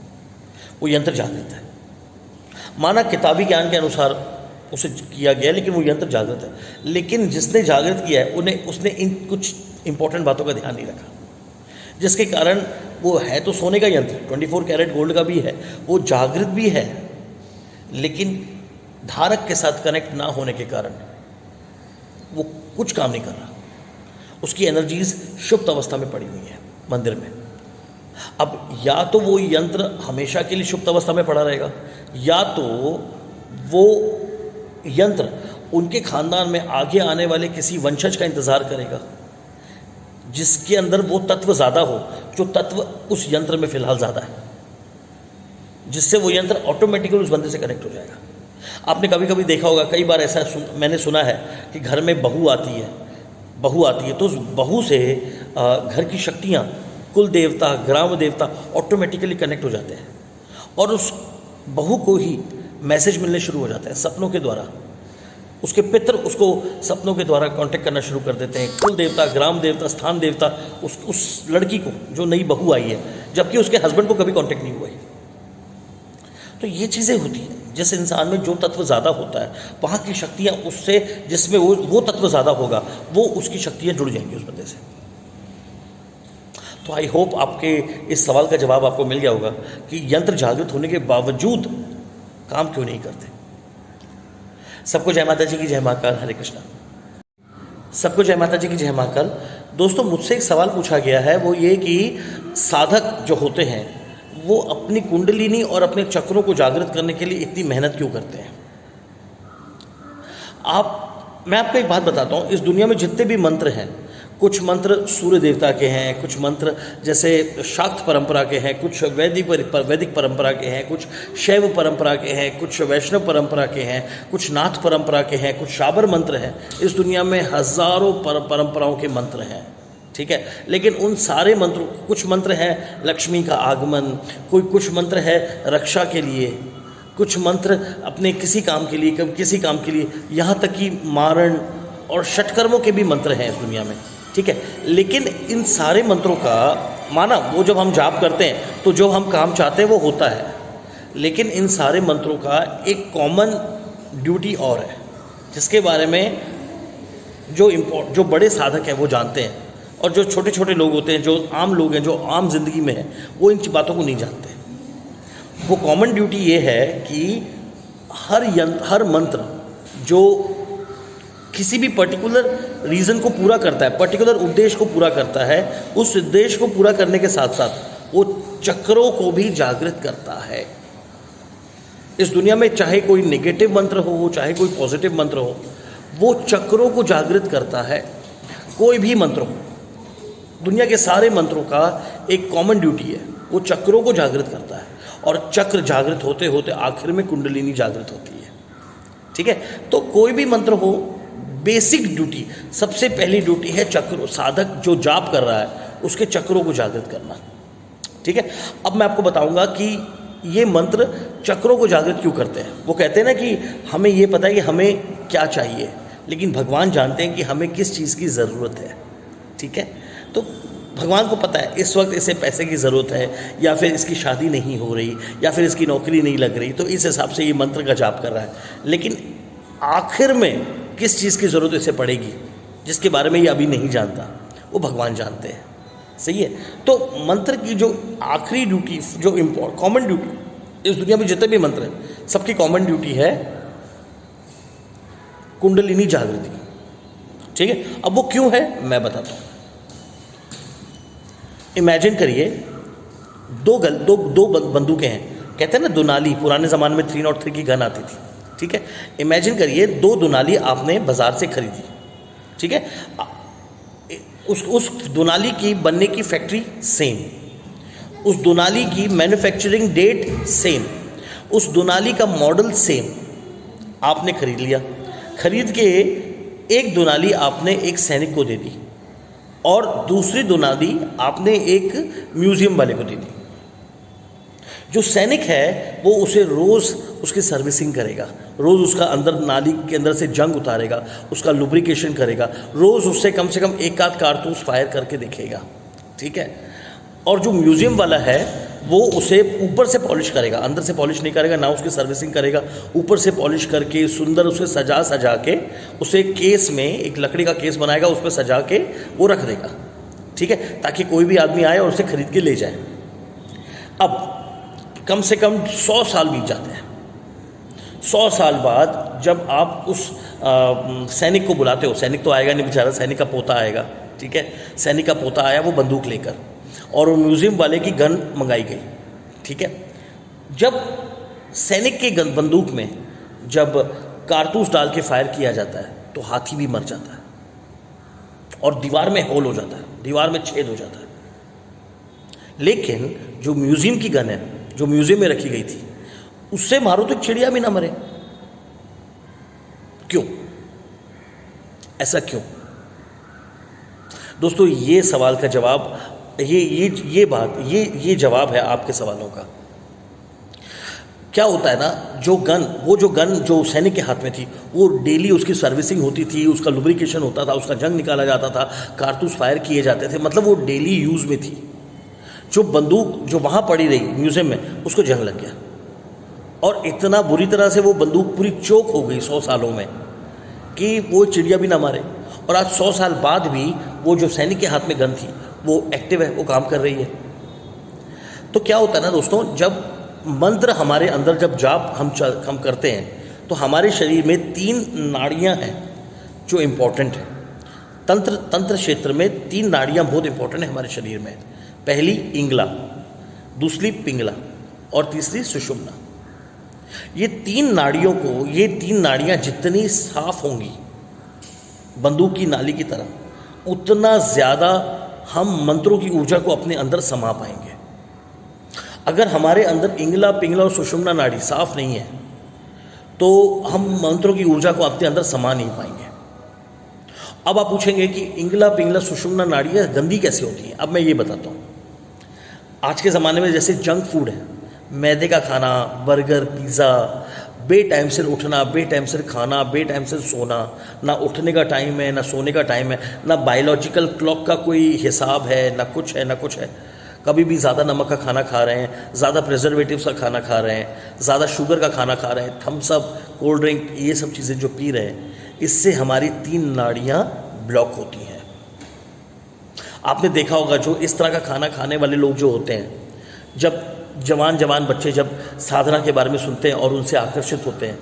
वो यंत्र जागृत है। माना किताबी ज्ञान के अनुसार उसे किया गया, लेकिन वो यंत्र जागृत है। लेकिन जिसने जागृत किया है उसने इन कुछ इंपॉर्टेंट बातों का ध्यान नहीं रखा, जिसके कारण वो है तो सोने का यंत्र, 24 कैरेट गोल्ड का भी है, वो जागृत भी है, लेकिन धारक के साथ कनेक्ट ना होने के कारण वो कुछ काम नहीं कर रहा। उसकी एनर्जीज सुप्त अवस्था में पड़ी हुई है मंदिर में। अब या तो वो यंत्र हमेशा के लिए सुप्त अवस्था में पड़ा रहेगा, या तो वो यंत्र उनके खानदान में आगे आने वाले किसी वंशज का इंतजार करेगा जिसके अंदर वो तत्व ज़्यादा हो, जो तत्व उस यंत्र में फिलहाल ज़्यादा है, जिससे वो यंत्र ऑटोमेटिकली उस बंदे से कनेक्ट हो जाएगा। आपने कभी कभी देखा होगा, कई बार ऐसा मैंने सुना है कि घर में बहू आती है तो उस बहू से घर की शक्तियाँ, कुल देवता, ग्राम देवता ऑटोमेटिकली कनेक्ट हो जाते हैं, और उस बहू को ही मैसेज मिलने शुरू हो जाते हैं सपनों के द्वारा। उसके पितर उसको सपनों के द्वारा कांटेक्ट करना शुरू कर देते हैं, कुल देवता, ग्राम देवता, स्थान देवता, उस लड़की को जो नई बहू आई है, जबकि उसके हस्बैंड को कभी कांटेक्ट नहीं हुआ है। तो ये चीज़ें होती हैं। जिस इंसान में जो तत्व ज़्यादा होता है, वहाँ की शक्तियाँ उससे, जिसमें वो तत्व ज़्यादा होगा, वो उसकी शक्तियाँ जुड़ जाएंगी उस बंदे से। तो आई होप आपके इस सवाल का जवाब आपको मिल गया होगा कि यंत्र जागृत होने के बावजूद काम क्यों नहीं करते। सबको जय माता जी की जय महाकाल, हरे कृष्णा। सबको जय माता जी की जय महाकाल। दोस्तों, मुझसे एक सवाल पूछा गया है, वो ये कि साधक जो होते हैं वो अपनी कुंडलिनी और अपने चक्रों को जागृत करने के लिए इतनी मेहनत क्यों करते हैं। मैं आपको एक बात बताता हूँ, इस दुनिया में जितने भी मंत्र हैं, कुछ मंत्र सूर्य देवता के हैं, कुछ मंत्र जैसे शाक्त परंपरा के हैं, कुछ वैदिक परंपरा के हैं, कुछ शैव परंपरा के हैं, कुछ वैष्णव परंपरा के हैं, कुछ नाथ परंपरा के हैं, कुछ शाबर मंत्र हैं। इस दुनिया में हज़ारों परंपराओं के मंत्र हैं, ठीक है। लेकिन उन सारे मंत्रों, कुछ मंत्र हैं लक्ष्मी का आगमन, कुछ मंत्र है रक्षा के लिए, कुछ मंत्र अपने किसी काम के लिए, यहाँ तक कि मारण और षटकर्मों के भी मंत्र हैं इस दुनिया में, ठीक है। लेकिन इन सारे मंत्रों का माना, वो जब हम जाप करते हैं तो जो हम काम चाहते हैं वो होता है, लेकिन इन सारे मंत्रों का एक कॉमन ड्यूटी और है, जिसके बारे में जो बड़े साधक हैं वो जानते हैं, और जो छोटे छोटे लोग होते हैं, जो आम लोग हैं, जो आम जिंदगी में हैं, वो इन बातों को नहीं जानते। वो कॉमन ड्यूटी ये है कि हर मंत्र जो किसी भी पर्टिकुलर रीज़न को पूरा करता है, पर्टिकुलर उद्देश्य को पूरा करता है, उस उद्देश्य को पूरा करने के साथ साथ वो चक्रों को भी जागृत करता है। इस दुनिया में चाहे कोई नेगेटिव मंत्र हो, चाहे कोई पॉजिटिव मंत्र हो, वो चक्रों को जागृत करता है। कोई भी मंत्र हो, दुनिया के सारे मंत्रों का एक कॉमन ड्यूटी है वो चक्रों को जागृत करता है, और चक्र जागृत होते होते आखिर में कुंडलिनी जागृत होती है। ठीक है, तो कोई भी मंत्र हो, बेसिक ड्यूटी, सबसे पहली ड्यूटी है चक्र, साधक जो जाप कर रहा है उसके चक्रों को जागृत करना। ठीक है, अब मैं आपको बताऊंगा कि ये मंत्र चक्रों को जागृत क्यों करते हैं। वो कहते हैं ना कि हमें ये पता है कि हमें क्या चाहिए, लेकिन भगवान जानते हैं कि हमें किस चीज़ की ज़रूरत है। ठीक है, तो भगवान को पता है इस वक्त इसे पैसे की ज़रूरत है, या फिर इसकी शादी नहीं हो रही, या फिर इसकी नौकरी नहीं लग रही, तो इस हिसाब से ये मंत्र का जाप कर रहा है। लेकिन आखिर में किस चीज़ की ज़रूरत इसे पड़ेगी, जिसके बारे में ये अभी नहीं जानता, वो भगवान जानते हैं। सही है, तो मंत्र की जो आखिरी ड्यूटी, जो कॉमन ड्यूटी, इस दुनिया में जितने भी मंत्र हैं सबकी कॉमन ड्यूटी है कुंडलिनी जागृति। ठीक है, अब वो क्यों है मैं बताता हूँ। इमेजिन करिए दो बंदूकें हैं, कहते हैं ना दुनाली, पुराने ज़माने में 303 की गन आती थी। ठीक है, इमेजिन करिए दो दुनाली आपने बाज़ार से खरीदी। ठीक है, उस दुनाली की बनने की फैक्ट्री सेम, उस दुनाली की मैन्युफैक्चरिंग डेट सेम, उस दुनाली का मॉडल सेम, आपने खरीद लिया। खरीद के एक दुनाली आपने एक सैनिक को दे दी और दूसरी दुनाली आपने एक म्यूज़ियम वाले को दे दी। जो सैनिक है वो उसे रोज़ उसकी सर्विसिंग करेगा, रोज़ उसका अंदर नाली के अंदर से जंग उतारेगा, उसका लुब्रिकेशन करेगा, रोज़ उससे कम से कम एक आध कारतूस फायर करके देखेगा। ठीक है, और जो म्यूज़ियम वाला है वो उसे ऊपर से पॉलिश करेगा, अंदर से पॉलिश नहीं करेगा, ना उसकी सर्विसिंग करेगा, ऊपर से पॉलिश करके सुंदर उसे सजा के उसे केस में, एक लकड़ी का केस बनाएगा, उसमें सजा के वो रख देगा। ठीक है, ताकि कोई भी आदमी आए और उसे खरीद के ले जाए। अब कम से कम 100 साल बीत जाते हैं। 100 साल बाद जब आप उस सैनिक को बुलाते हो, सैनिक तो आएगा नहीं बेचारा, सैनिक का पोता आएगा। ठीक है, सैनिक का पोता आया वो बंदूक लेकर, और वो म्यूज़ियम वाले की गन मंगाई गई। ठीक है, जब सैनिक के गन बंदूक में जब कारतूस डाल के फायर किया जाता है तो हाथी भी मर जाता है और दीवार में होल हो जाता है, दीवार में छेद हो जाता है। लेकिन जो म्यूज़ियम की गन है, जो म्यूज़ियम में रखी गई थी, उससे मारो तो चिड़िया भी ना मरे। क्यों? ऐसा क्यों? दोस्तों, ये सवाल का जवाब, ये जवाब है आपके सवालों का। क्या होता है ना, जो गन जो सैनिक के हाथ में थी, वो डेली उसकी सर्विसिंग होती थी, उसका लुब्रिकेशन होता था, उसका जंग निकाला जाता था, कारतूस फायर किए जाते थे, मतलब वो डेली यूज़ में थी। जो बंदूक जो वहाँ पड़ी रही म्यूज़ियम में, उसको जंग लग गया और इतना बुरी तरह से वो बंदूक पूरी चोक हो गई 100 सालों में कि वो चिड़िया भी ना मारे। और आज 100 साल बाद भी वो जो सैनिक के हाथ में गन थी वो एक्टिव है, वो काम कर रही है। तो क्या होता है ना दोस्तों, जब मंत्र हमारे अंदर, जब जाप हम करते हैं तो हमारे शरीर में 3 नाड़ियाँ हैं जो इम्पोर्टेंट हैं। तंत्र क्षेत्र में 3 नाड़ियाँ बहुत इंपॉर्टेंट है हमारे शरीर में। पहली इंगला, दूसरी पिंगला और तीसरी सुषुम्ना। ये 3 नाड़ियाँ जितनी साफ होंगी बंदूक की नाली की तरह, उतना ज़्यादा हम मंत्रों की ऊर्जा को अपने अंदर समा पाएंगे। अगर हमारे अंदर इंगला, पिंगला और सुषुम्ना नाड़ी साफ नहीं है तो हम मंत्रों की ऊर्जा को अपने अंदर समा नहीं पाएंगे। अब आप पूछेंगे कि इंगला, पिंगला, सुषुम्ना नाड़ियाँ गंदी कैसे होती हैं? अब मैं ये बताता हूँ। आज के ज़माने में जैसे जंक फूड है, मैदे का खाना, बर्गर, पिज़्ज़ा, बेटाइम से उठना, बेटाइम से खाना, बेटाइम से सोना, ना उठने का टाइम है ना सोने का टाइम है, ना बायोलॉजिकल क्लॉक का कोई हिसाब है, ना कुछ है। कभी भी ज़्यादा नमक का खाना खा रहे हैं, ज़्यादा प्रिजर्वेटिव्स का खाना खा रहे हैं, ज़्यादा शुगर का खाना खा रहे हैं, थम्स अप, कोल्ड ड्रिंक, ये सब चीज़ें जो पी रहे हैं, इससे हमारी 3 नाड़ियाँ ब्लॉक होती हैं। आपने देखा होगा जो इस तरह का खाना खाने वाले लोग जो होते हैं, जब जवान बच्चे जब साधना के बारे में सुनते हैं और उनसे आकर्षित होते हैं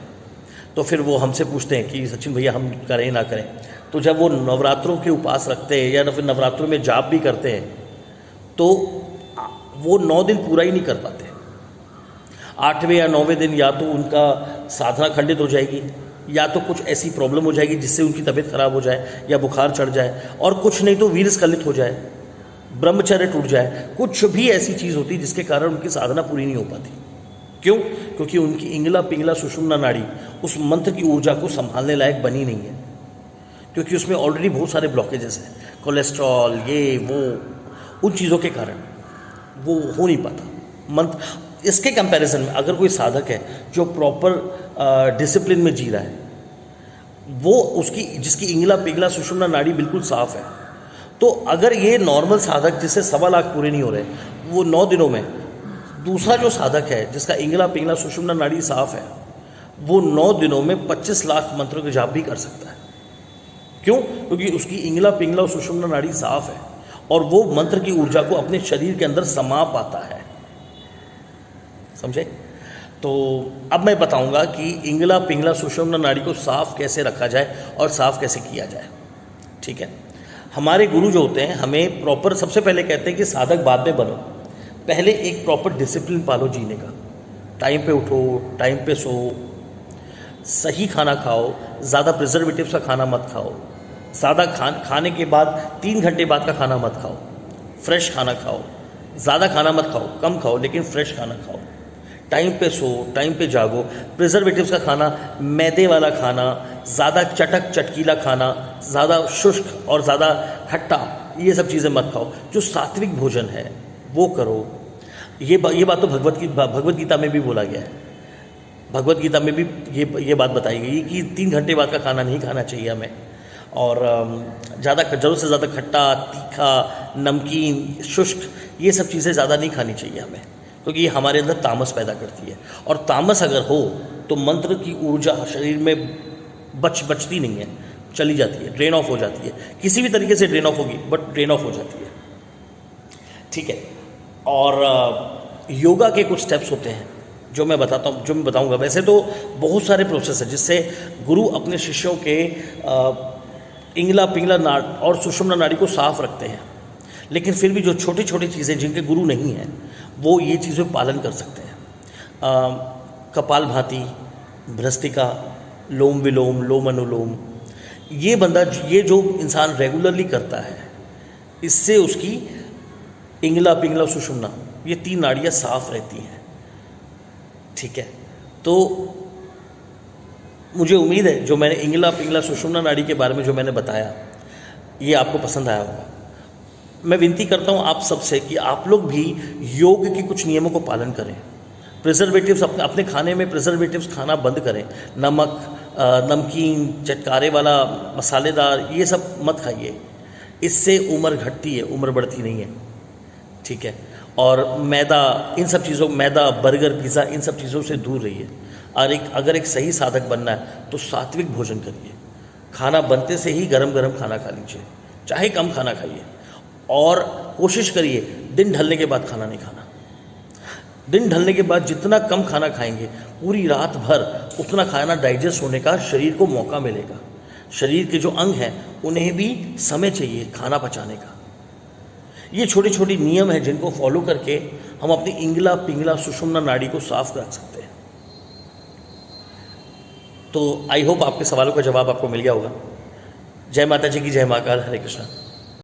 तो फिर वो हमसे पूछते हैं कि सचिन भैया हम करें ना करें। तो जब वो नवरात्रों के उपास रखते हैं या फिर नवरात्रों में जाप भी करते हैं तो वो 9 दिन पूरा ही नहीं कर पाते। 8वें या 9वें दिन या तो उनका साधना खंडित हो जाएगी, या तो कुछ ऐसी प्रॉब्लम हो जाएगी जिससे उनकी तबीयत खराब हो जाए या बुखार चढ़ जाए, और कुछ नहीं तो वीर स्खलित हो जाए। ब्रह्मचर्य टूट जाए, कुछ भी ऐसी चीज़ होती जिसके कारण उनकी साधना पूरी नहीं हो पाती। क्यों? क्योंकि उनकी इंगला पिंगला सुषुम्ना नाड़ी उस मंत्र की ऊर्जा को संभालने लायक बनी नहीं है, क्योंकि उसमें ऑलरेडी बहुत सारे ब्लॉकेजेस हैं, कोलेस्ट्रॉल, ये वो, उन चीज़ों के कारण वो हो नहीं पाता मंत्र। इसके कंपैरिजन में अगर कोई साधक है जो प्रॉपर डिसिप्लिन में जी रहा है, वो उसकी जिसकी इंगला पिंगला सुषुम्ना नाड़ी बिल्कुल साफ है, तो अगर ये नॉर्मल साधक जिससे 1.25 लाख पूरे नहीं हो रहे, वो 9 दिनों में, दूसरा जो साधक है जिसका इंगला पिंगला सुषुम्ना नाड़ी साफ है, वो 9 दिनों में 25 लाख मंत्रों के जाप भी कर सकता है। क्यों? क्योंकि उसकी इंगला पिंगला और सुषुम्ना नाड़ी साफ है और वो मंत्र की ऊर्जा को अपने शरीर के अंदर समा पाता है। समझे? तो अब मैं बताऊंगा कि इंगला पिंगला सुषुम्ना नाड़ी को साफ कैसे रखा जाए और साफ कैसे किया जाए। ठीक है? हमारे गुरु जो होते हैं हमें प्रॉपर, सबसे पहले कहते हैं कि साधक बाद में बनो, पहले एक प्रॉपर डिसिप्लिन पालो जीने का। टाइम पे उठो, टाइम पे सो, सही खाना खाओ, ज़्यादा प्रिजर्वेटिव्स का खाना मत खाओ, ज़्यादा खाने के बाद 3 घंटे बाद का खाना मत खाओ, फ्रेश खाना खाओ, ज़्यादा खाना मत खाओ, कम खाओ लेकिन फ्रेश खाना खाओ, टाइम पे सो, टाइम पे जागो। प्रिजर्वेटिव्स का खाना, मैदे वाला खाना, ज़्यादा चटकीला खाना, ज़्यादा शुष्क और ज़्यादा खट्टा, ये सब चीज़ें मत खाओ। जो सात्विक भोजन है वो करो। ये बात तो भगवत गीता में भी बोला गया है। भगवत गीता में भी ये बात बताई गई कि 3 घंटे बाद का खाना नहीं खाना चाहिए हमें, और ज़्यादा ज़रूरत से ज़्यादा खट्टा, तीखा, नमकीन, शुष्क, ये सब चीज़ें ज़्यादा नहीं खानी चाहिए हमें, क्योंकि ये हमारे अंदर तामस पैदा करती है। और तामस अगर हो तो मंत्र की ऊर्जा शरीर में बचती नहीं है, चली जाती है, ड्रेन ऑफ हो जाती है। किसी भी तरीके से ड्रेन ऑफ होगी, बट ड्रेन ऑफ हो जाती है। ठीक है? और योगा के कुछ स्टेप्स होते हैं जो मैं बताऊंगा। वैसे तो बहुत सारे प्रोसेस है जिससे गुरु अपने शिष्यों के इंगला पिंगला नाड़ और सुषुम्ना नाड़ी को साफ रखते हैं, लेकिन फिर भी जो छोटी छोटी चीज़ें जिनके गुरु नहीं हैं वो ये चीज़ें पालन कर सकते हैं। कपाल भाती, भ्रस्तिका, लोम विलोम, लोम अनुलोम, ये जो इंसान रेगुलरली करता है, इससे उसकी इंगला पिंगला सुषुम्ना, ये 3 नाड़ियाँ साफ रहती हैं। ठीक है? तो मुझे उम्मीद है जो मैंने इंगला पिंगला सुषुम्ना नाड़ी के बारे में जो मैंने बताया, ये आपको पसंद आया होगा। मैं विनती करता हूँ आप सबसे कि आप लोग भी योग के कुछ नियमों को पालन करें। प्रिजर्वेटिव्स अपने खाने में प्रिजर्वेटिव्स खाना बंद करें। नमक, नमकीन, चटकारे वाला, मसालेदार, ये सब मत खाइए। इससे उम्र घटती है, उम्र बढ़ती नहीं है। ठीक है? और मैदा, इन सब चीज़ों, मैदा, बर्गर, पिज़्ज़ा, इन सब चीज़ों से दूर रहिए। और अगर एक सही साधक बनना है तो सात्विक भोजन करिए। खाना बनते से ही गरम गरम खाना खा लीजिए, चाहे कम खाना खाइए, और कोशिश करिए दिन ढलने के बाद खाना नहीं खाना। दिन ढलने के बाद जितना कम खाना खाएंगे, पूरी रात भर उतना खाना डाइजेस्ट होने का शरीर को मौका मिलेगा। शरीर के जो अंग हैं उन्हें भी समय चाहिए खाना पचाने का। ये छोटे छोटे नियम हैं जिनको फॉलो करके हम अपनी इंगला पिंगला सुषुम्ना नाड़ी को साफ रख सकते हैं। तो आई होप आपके सवालों का जवाब आपको मिल गया होगा। जय माता जी की जय महाकाल। हरे कृष्णा।